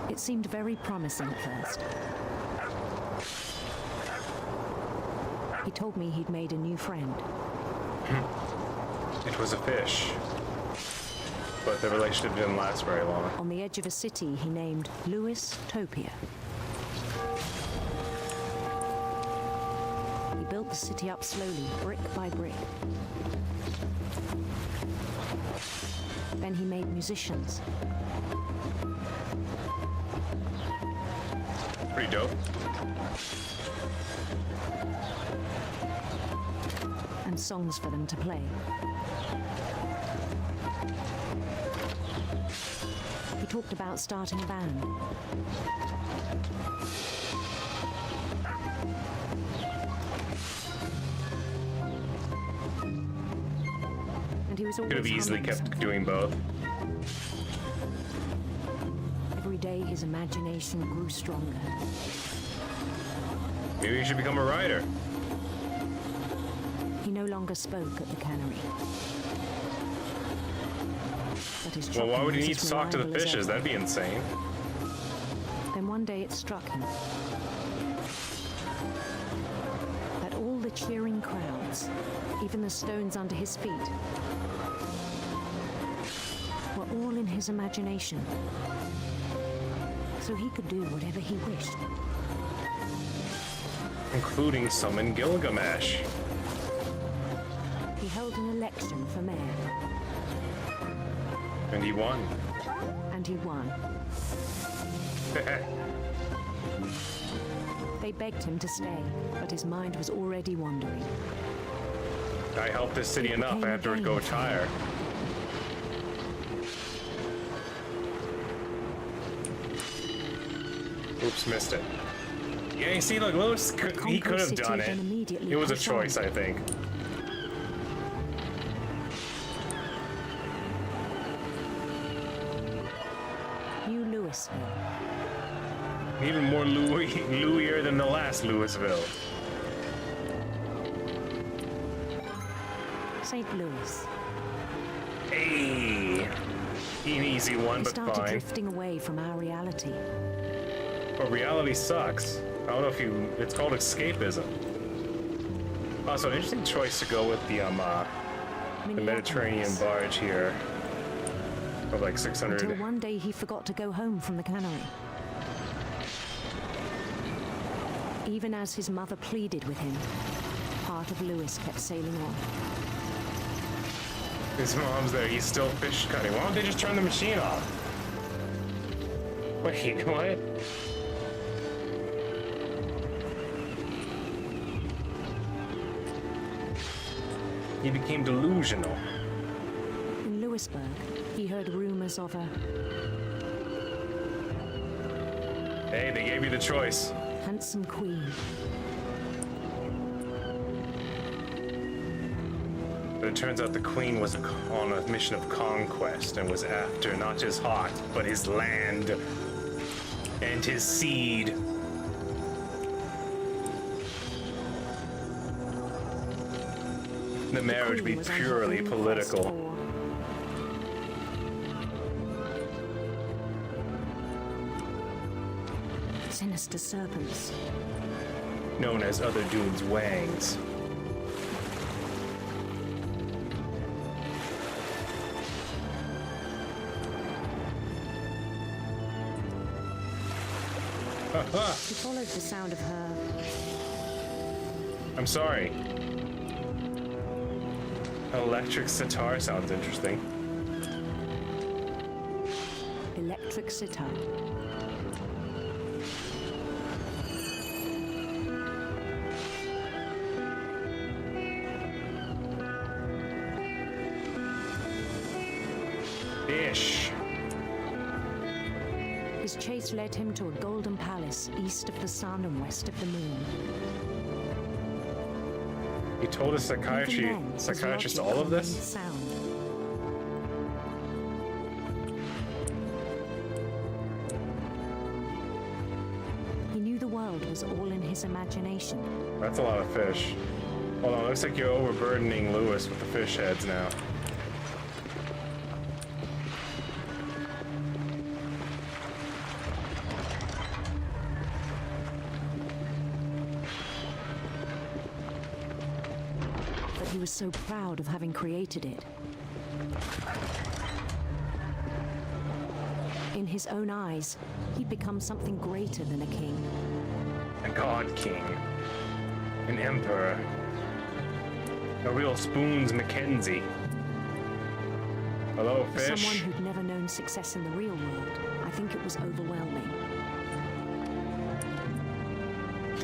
It seemed very promising at first. He told me he'd made a new friend. It was a fish. But the relationship didn't last very long. On the edge of a city he named Lewis Topia. He built the city up slowly, brick by brick. Then he made musicians. Pretty dope. And songs for them to play. He talked about starting a band. And he was always could have easily kept doing both. Every day his imagination grew stronger. Maybe you should become a writer. He no longer spoke at the cannery. Well, why would he need to talk to the fishes? That'd be insane. Then one day it struck him that all the cheering crowds, even the stones under his feet, were all in his imagination. So he could do whatever he wished. including summon Gilgamesh. He held an election for mayor. And he won. And he won. They begged him to stay, but his mind was already wandering. I helped this city enough, I have to go retire. Oops, missed it. Yeah, you see, look, Lewis, he could have done it. It was a choice, I think. New Louisville. Even more Louisier than the last Louisville. St. Louis. Hey! An easy one, but started fine. Drifting away from our reality. But reality sucks. I don't know if you... It's called escapism. Also, interesting choice to go with the Mediterranean barge here. Of like 600... Until one day he forgot to go home from the cannery. Even as his mother pleaded with him, part of Lewis kept sailing on. His mom's there, he's still fish cutting. Why don't they just turn the machine off? Wait, what? He became delusional. In Louisburg, he heard rumors of a... Hey, they gave you the choice. handsome queen. But it turns out the queen was on a mission of conquest and was after not just Hot, but his land and his seed. The marriage be purely political. Sinister serpents. Known as other dudes' wangs. He followed the sound of her. I'm sorry. Electric sitar sounds interesting. Electric sitar. Fish. His chase led him to a golden palace east of the sun and west of the moon. He told his psychiatrist all of this? Sound. He knew the world was all in his imagination. That's a lot of fish. Hold on, looks like you're overburdening Lewis with the fish heads now. He was so proud of having created it. In his own eyes, he'd become something greater than a king. A god king. An emperor. A real Spoons Mackenzie. Hello, For fish. someone who'd never known success in the real world, I think it was overwhelming.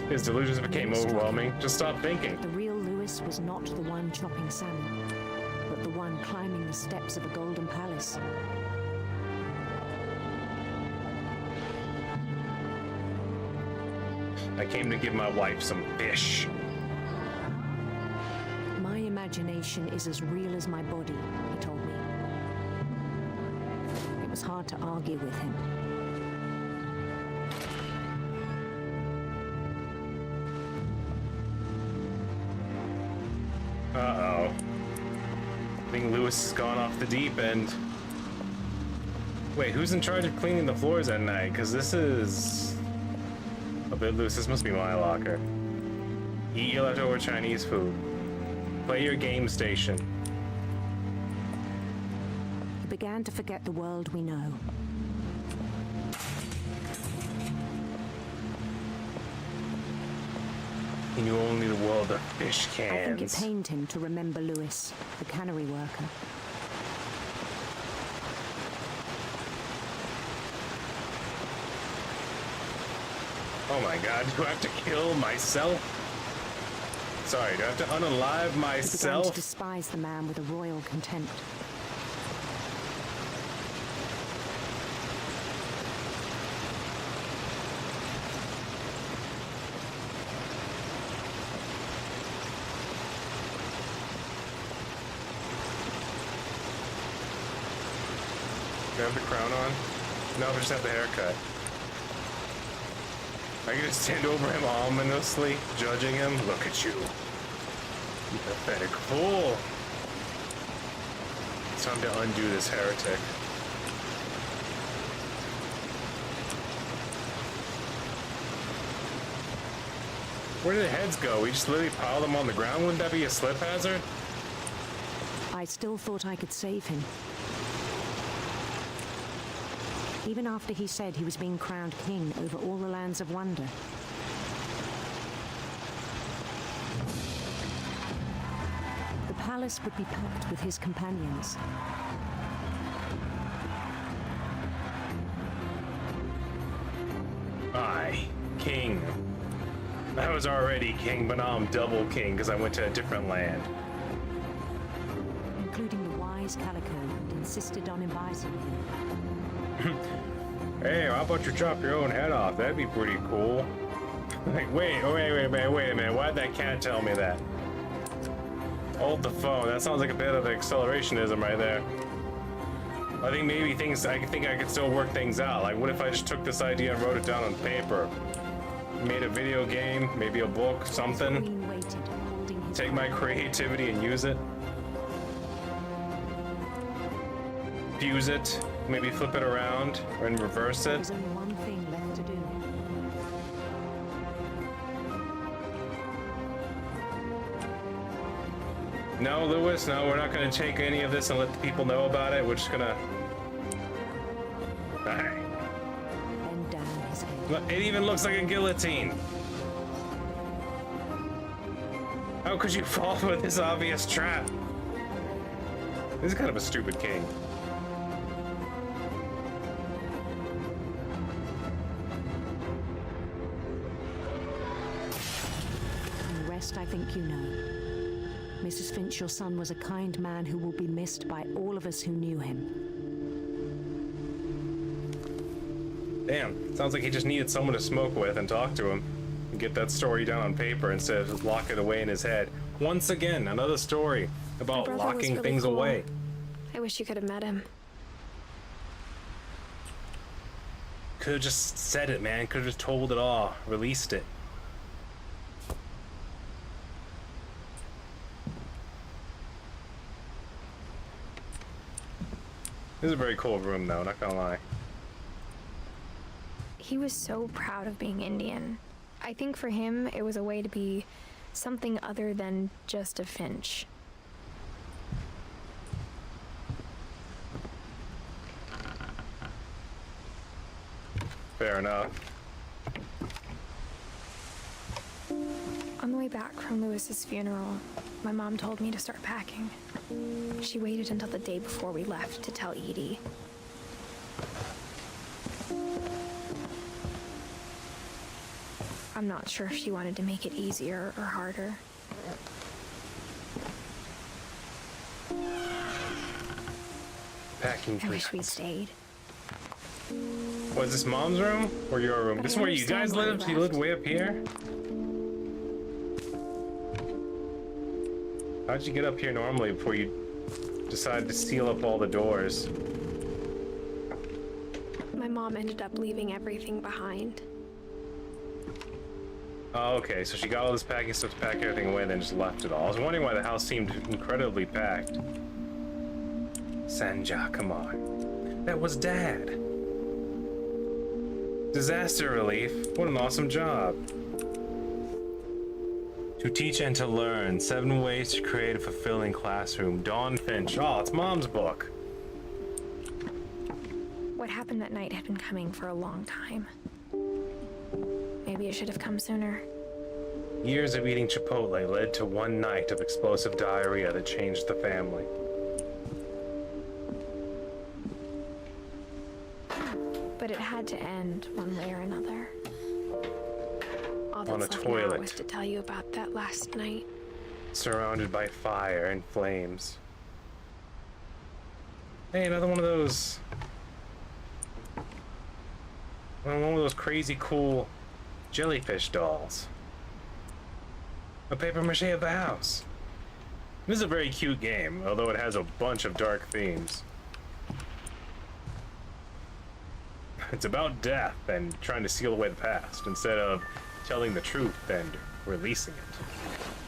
His delusions became overwhelming. Just stop thinking. The real Lewis was not the one chopping salmon, but the one climbing the steps of a golden palace. I came to give my wife some fish. My imagination is as real as my body, he told me. It was hard to argue with him. Uh-oh. I think Lewis has gone off the deep end. Wait, who's in charge of cleaning the floors at night? Because this is a bit loose. This must be my locker. Eat your leftover Chinese food. Play your game station. He began to forget the world we know. He knew only the world of fish I think it cans. pained him to remember Lewis, the cannery worker. Oh my god, do I have to kill myself? Sorry, do I have to unalive He began to myself? despise the man with a royal contempt. Do I have the crown on? No, I just have the haircut. I can just stand over him ominously, judging him. Look at you. You pathetic fool. It's time to undo this heretic. Where did the heads go? We just literally piled them on the ground? Wouldn't that be a slip hazard? I still thought I could save him. Even after he said he was being crowned king over all the lands of wonder. The palace would be packed with his companions. I, king. I was already king, but now I'm double king because I went to a different land. Including the wise Calico, who insisted on advising him. Hey, how about you chop your own head off? That'd be pretty cool. Like, wait a minute. Why'd that cat tell me that? Hold the phone. That sounds like a bit of accelerationism right there. I think maybe I could still work things out. Like, what if I just took this idea and wrote it down on paper? Made a video game, maybe a book, something. Take my creativity and use it. Fuse it, maybe flip it around and reverse it. There's only one thing left to do. No, Lewis, no, we're not going to take any of this and let the people know about it. We're just going to... Alright. Bend down his head. Look, it even looks like a guillotine. How could you fall for this obvious trap? This is kind of a stupid king. And the rest I think you know. Mrs. Finch, your son was a kind man who will be missed by all of us who knew him. Damn, sounds like he just needed someone to smoke with and talk to him. And get that story down on paper instead of just lock it away in his head. Once again, another story about brother was locking really things cool. away. I wish you could have met him. Could have just said it, man. Could have just told it all. Released it. This is a very cool room, though, not gonna lie. He was so proud of being Indian. I think for him, it was a way to be something other than just a Finch. Fair enough. On the way back from Lewis's funeral, my mom told me to start packing. She waited until the day before we left to tell Edie. I'm not sure if she wanted to make it easier or harder. Packing I wish please. we'd stayed. Was this mom's room or your room? But This is I where you guys understand why lived? we You lived left. way up here? How'd you get up here normally before you decided to seal up all the doors? My mom ended up leaving everything behind. Oh, okay, so she got all this packing stuff to pack everything away, then just left it all. I was wondering why the house seemed incredibly packed. Sanja, come on. That was Dad. Disaster relief. What an awesome job. To teach and to learn. 7 ways to create a fulfilling classroom. Dawn Finch. Oh, it's Mom's book. What happened that night had been coming for a long time. Maybe it should have come sooner. Years of eating Chipotle led to one night of explosive diarrhea that changed the family. But it had to end one way or another. All On a that's left now toilet. was to tell you about that last night. Surrounded by fire and flames. Hey, another one of those. One of those crazy cool jellyfish dolls. A paper mache of the house. This is a very cute game, although it has a bunch of dark themes. It's about death and trying to seal away the past instead of telling the truth and releasing it,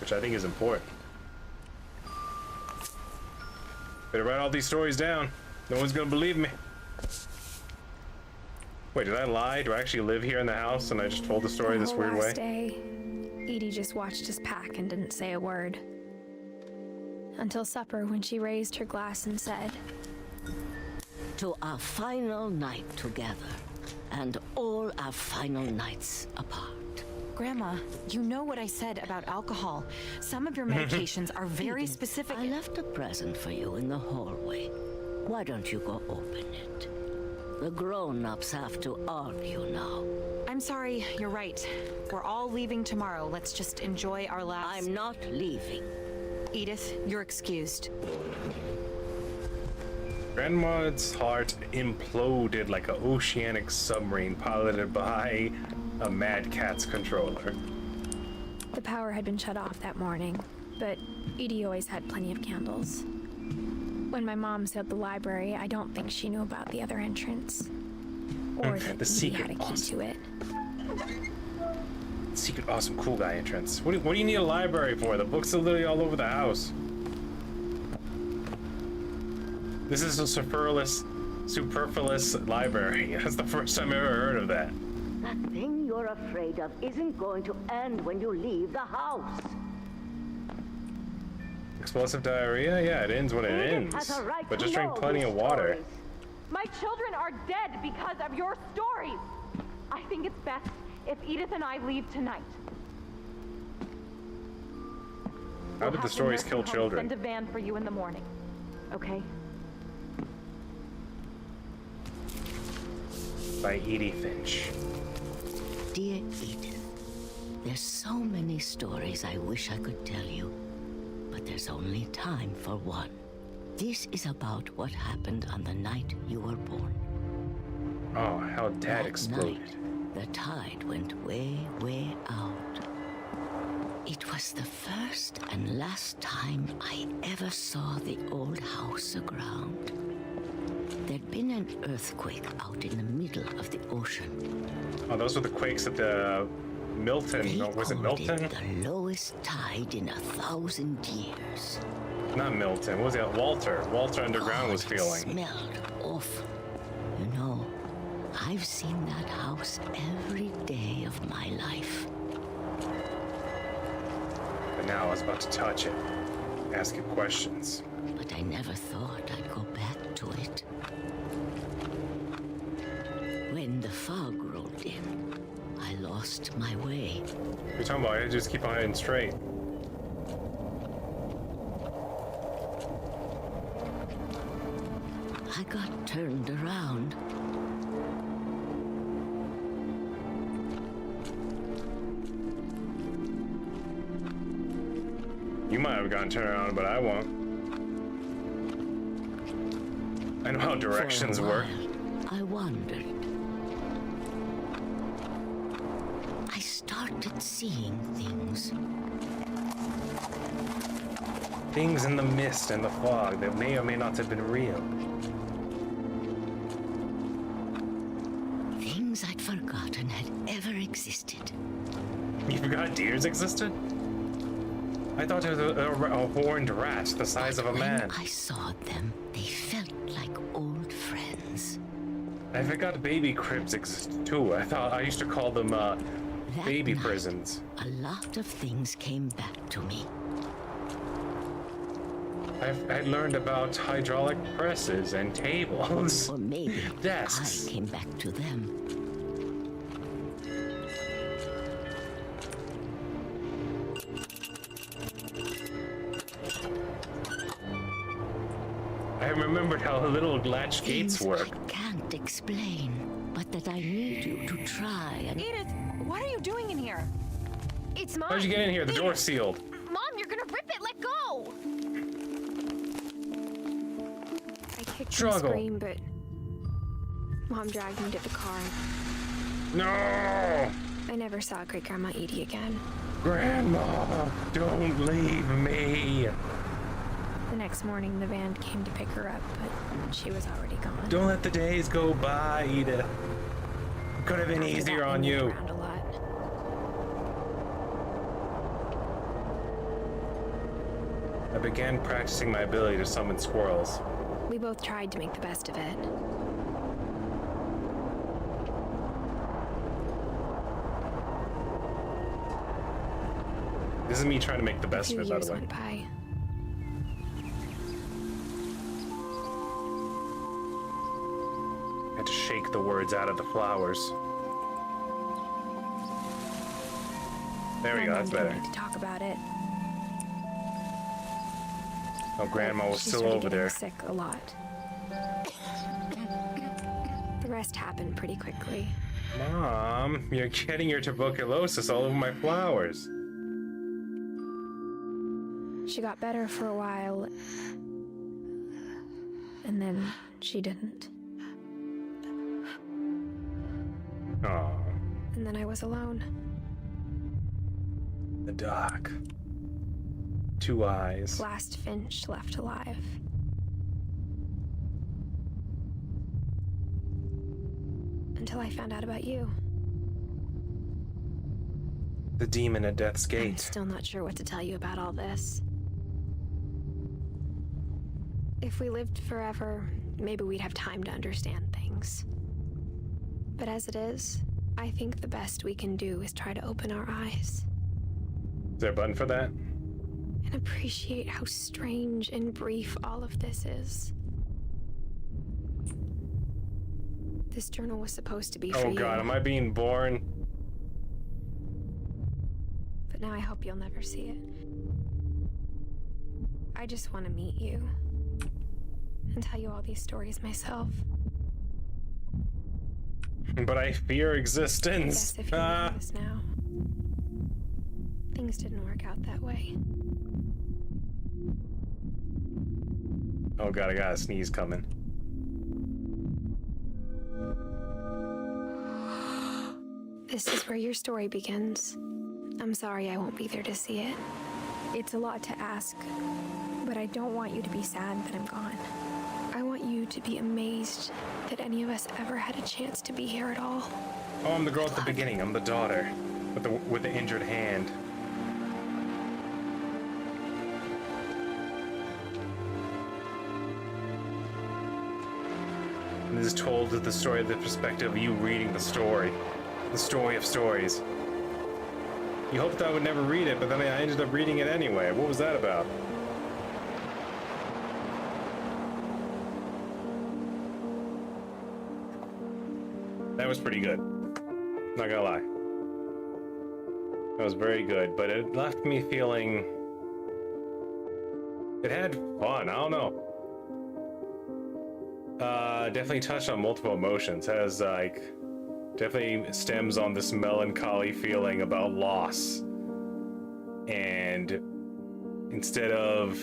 which I think is important. Better write all these stories down. No one's gonna believe me. Wait, did I lie? Do I actually live here in the house and I just told the story this weird way? Last day, Edie just watched us pack and didn't say a word. Until supper, when she raised her glass and said, "To our final night together, and all our final nights apart." Grandma, you know what I said about alcohol. Some of your medications are very Edith, specific. I left a present for you in the hallway. Why don't you go open it? The grown-ups have to argue now. I'm sorry, you're right. We're all leaving tomorrow. Let's just enjoy our last... I'm not leaving. Edith, you're excused. Grandma's heart imploded like an oceanic submarine piloted by a Mad Cat's controller. the power had been shut off that morning, but Edie always had plenty of candles. When my mom sealed the library, I don't think she knew about the other entrance. Or that The Edie secret had a key to it. Secret awesome cool guy entrance. What do you need a library for? The books are literally all over the house. This is a superfluous library. That's the first time I ever heard of that. That thing you're afraid of isn't going to end when you leave the house. Explosive diarrhea? Yeah, it ends when it ends. But just drink plenty of water. My children are dead because of your stories. I think it's best if Edith and I leave tonight. How did the stories kill children? Send a van for you in the morning, okay? By Edie Finch. Dear Edith, there's so many stories I wish I could tell you, but there's only time for one. This is about what happened on the night you were born. Oh, how Dad exploded. Night, the tide went way, way out. It was the first and last time I ever saw the old house aground. There'd been an earthquake out in the middle of the ocean. Oh, those were the quakes at the Milton. No, was it Milton? The lowest tide in 1,000 years. Not Milton. What was it? Walter. Walter Underground was feeling. It smelled awful. You know, I've seen that house every day of my life. But now I was about to touch it, ask it questions. But I never thought I'd go back to it. When the fog rolled in, I lost my way. You're talking about I just keep on heading straight. I got turned around. You might have gotten turned around, but I won't. I know how directions work. I wondered. I started seeing things. Things in the mist and the fog that may or may not have been real. Things I'd forgotten had ever existed. You forgot deers existed? I thought it was a horned rat the size of a man. When I saw them, they felt like old friends. I forgot baby cribs existed too. I used to call them baby night, prisons. A lot of things came back to me. I learned about hydraulic presses and tables. Or maybe desks. I came back to them. I remembered how little latch gates Things work. I can't explain, but that I need you to try and... Edith, what are you doing in here? It's Mom. How'd you get in here? The door's sealed. Mom, you're gonna rip it. Let go. I kicked and Struggle. screamed, but Mom dragged me to the car. No! I never saw Great Grandma Edie again. Grandma, don't leave me. The next morning, the van came to pick her up, but she was already gone. Don't let the days go by, Edith. Could have been After easier that, on we moved you. around a lot. I began practicing my ability to summon squirrels. We both tried to make the best of it. This is me trying to make the best A of few it, by years the way. went by. I had to shake the words out of the flowers. There we go, that's better. To talk about it. Oh, Grandma was She still started over getting there. sick a lot. The rest happened pretty quickly. Mom, you're getting your tuberculosis all over my flowers. She got better for a while, and then she didn't. Oh, And then I was alone. the dark. Two eyes. Last Finch left alive. Until I found out about you. The demon at Death's I'm Gate. still not sure what to tell you about all this. If we lived forever, maybe we'd have time to understand things. But as it is, I think the best we can do is try to open our eyes Is there a button for that? and appreciate how strange and brief all of this is. This journal was supposed to be for Oh you, god, am I being born? but now I hope you'll never see it. I just want to meet you and tell you all these stories myself. But I fear I existence. guess if you know this now, things didn't work out that way. Oh god, I got a sneeze coming. This is where your story begins. I'm sorry I won't be there to see it. It's a lot to ask, but I don't want you to be sad that I'm gone. I want you to be amazed that any of us ever had a chance to be here at all. Oh, I'm the girl at the beginning. I'm the daughter with the injured hand. And this is told with the story of the perspective of you reading the story of stories. You hoped I would never read it, but then I ended up reading it anyway. What was that about? That was pretty good. Not gonna lie. That was very good, but it left me feeling... It had fun, I don't know. Definitely touched on multiple emotions. Has, like... Definitely stems on this melancholy feeling about loss. And instead of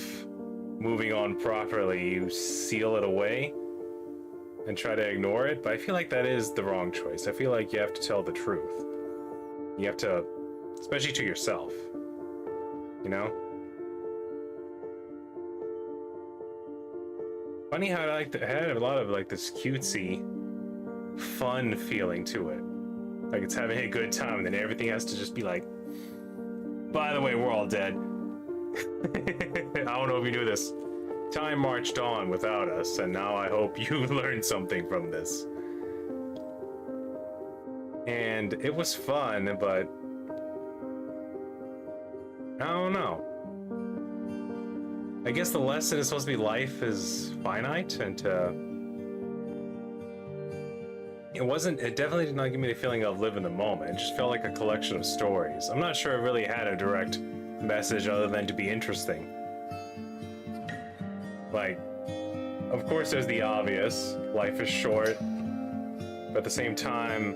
moving on properly, you seal it away and try to ignore it, but I feel like that is the wrong choice. I feel like you have to tell the truth. You have to, especially to yourself, you know? Funny how it had a lot of like this cutesy, fun feeling to it. Like it's having a good time and then everything has to just be like, by the way, we're all dead. I don't know if you knew this. Time marched on without us, and now I hope you learned something from this. And it was fun, but I don't know. I guess the lesson is supposed to be life is finite, and it definitely did not give me the feeling of live in the moment. It just felt like a collection of stories. I'm not sure it really had a direct message other than to be interesting. Like, of course, there's the obvious. Life is short. But at the same time,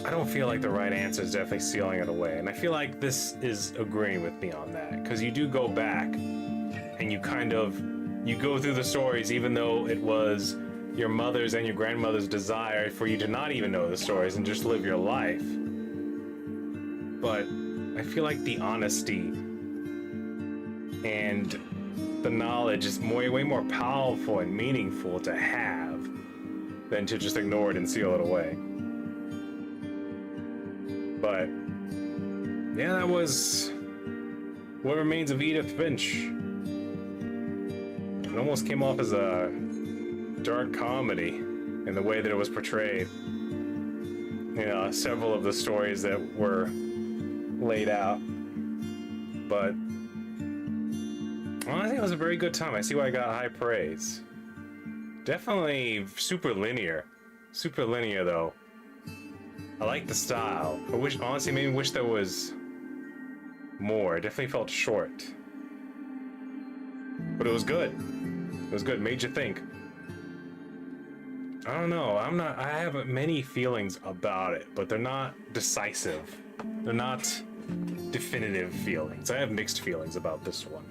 I don't feel like the right answer is definitely sealing it away. And I feel like this is agreeing with me on that. Because you do go back and you go through the stories even though it was your mother's and your grandmother's desire for you to not even know the stories and just live your life. But I feel like the honesty and the knowledge is way more powerful and meaningful to have than to just ignore it and seal it away. But yeah, that was What Remains of Edith Finch. It almost came off as a dark comedy in the way that it was portrayed. You know, several of the stories that were laid out. But I think it was a very good time. I see why I got high praise. Definitely super linear. Super linear though. I like the style. I wish, honestly, maybe wish there was more. It definitely felt short. But it was good. It was good. Made you think. I don't know. I have many feelings about it, but they're not decisive. They're not definitive feelings. I have mixed feelings about this one.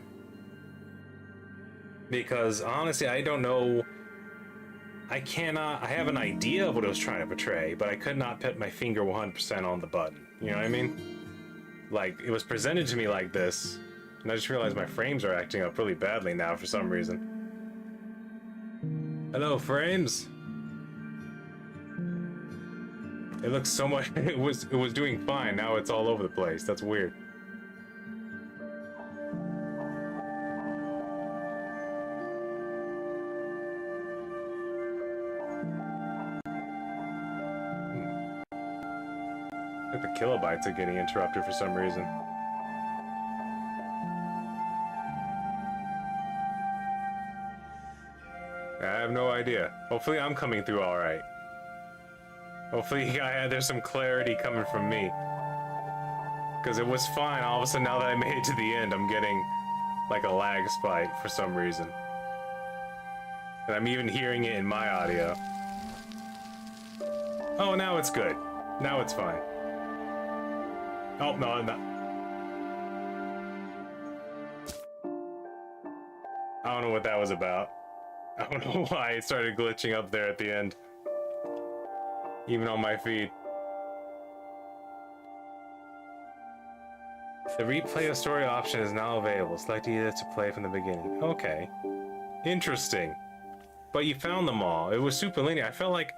Because honestly, I don't know. I have an idea of what it was trying to portray, but I could not put my finger 100% on the button. You know what I mean? Like, it was presented to me like this, and I just realized my frames are acting up really badly now for some reason. Hello, frames? It looks so much, it was doing fine, now it's all over the place. That's weird. Like the kilobytes are getting interrupted for some reason. I have no idea. Hopefully I'm coming through alright. Hopefully there's some clarity coming from me. Because it was fine, all of a sudden now that I made it to the end, I'm getting like a lag spike for some reason. And I'm even hearing it in my audio. Oh, now it's good. Now it's fine. Oh, no, I'm not. I don't know what that was about. I don't know why it started glitching up there at the end. Even on my feed. The replay of story option is now available. Select either to play from the beginning. Okay. Interesting. But you found them all. It was super linear. I felt like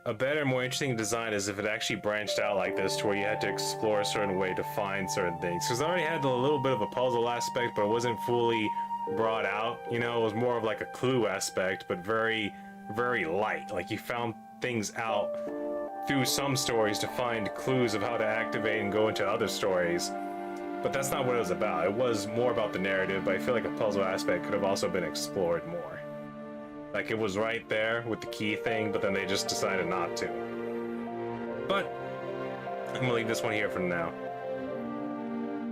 a better, more interesting design is if it actually branched out like this to where you had to explore a certain way to find certain things. Because I already had a little bit of a puzzle aspect, but it wasn't fully brought out. You know, it was more of like a clue aspect, but very, very light. Like you found things out through some stories to find clues of how to activate and go into other stories. But that's not what it was about. It was more about the narrative, but I feel like a puzzle aspect could have also been explored more. Like it was right there with the key thing, but then they just decided not to. But I'm gonna leave this one here for now.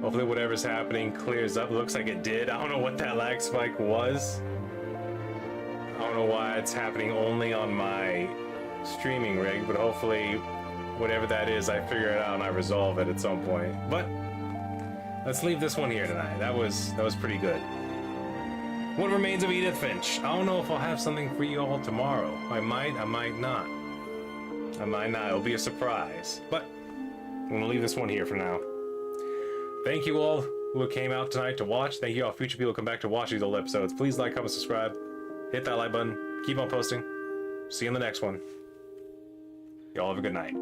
Hopefully whatever's happening clears up. It looks like it did. I don't know what that lag spike was. I don't know why it's happening only on my streaming rig, but hopefully whatever that is, I figure it out and I resolve it at some point. But let's leave this one here tonight. That was pretty good. What Remains of Edith Finch. I don't know if I'll have something for you all tomorrow. I might not. I might not. It'll be a surprise. But I'm gonna leave this one here for now. Thank you all who came out tonight to watch. Thank you all future people who come back to watch these old episodes. Please like, comment, subscribe. Hit that like button. Keep on posting. See you in the next one. Y'all have a good night.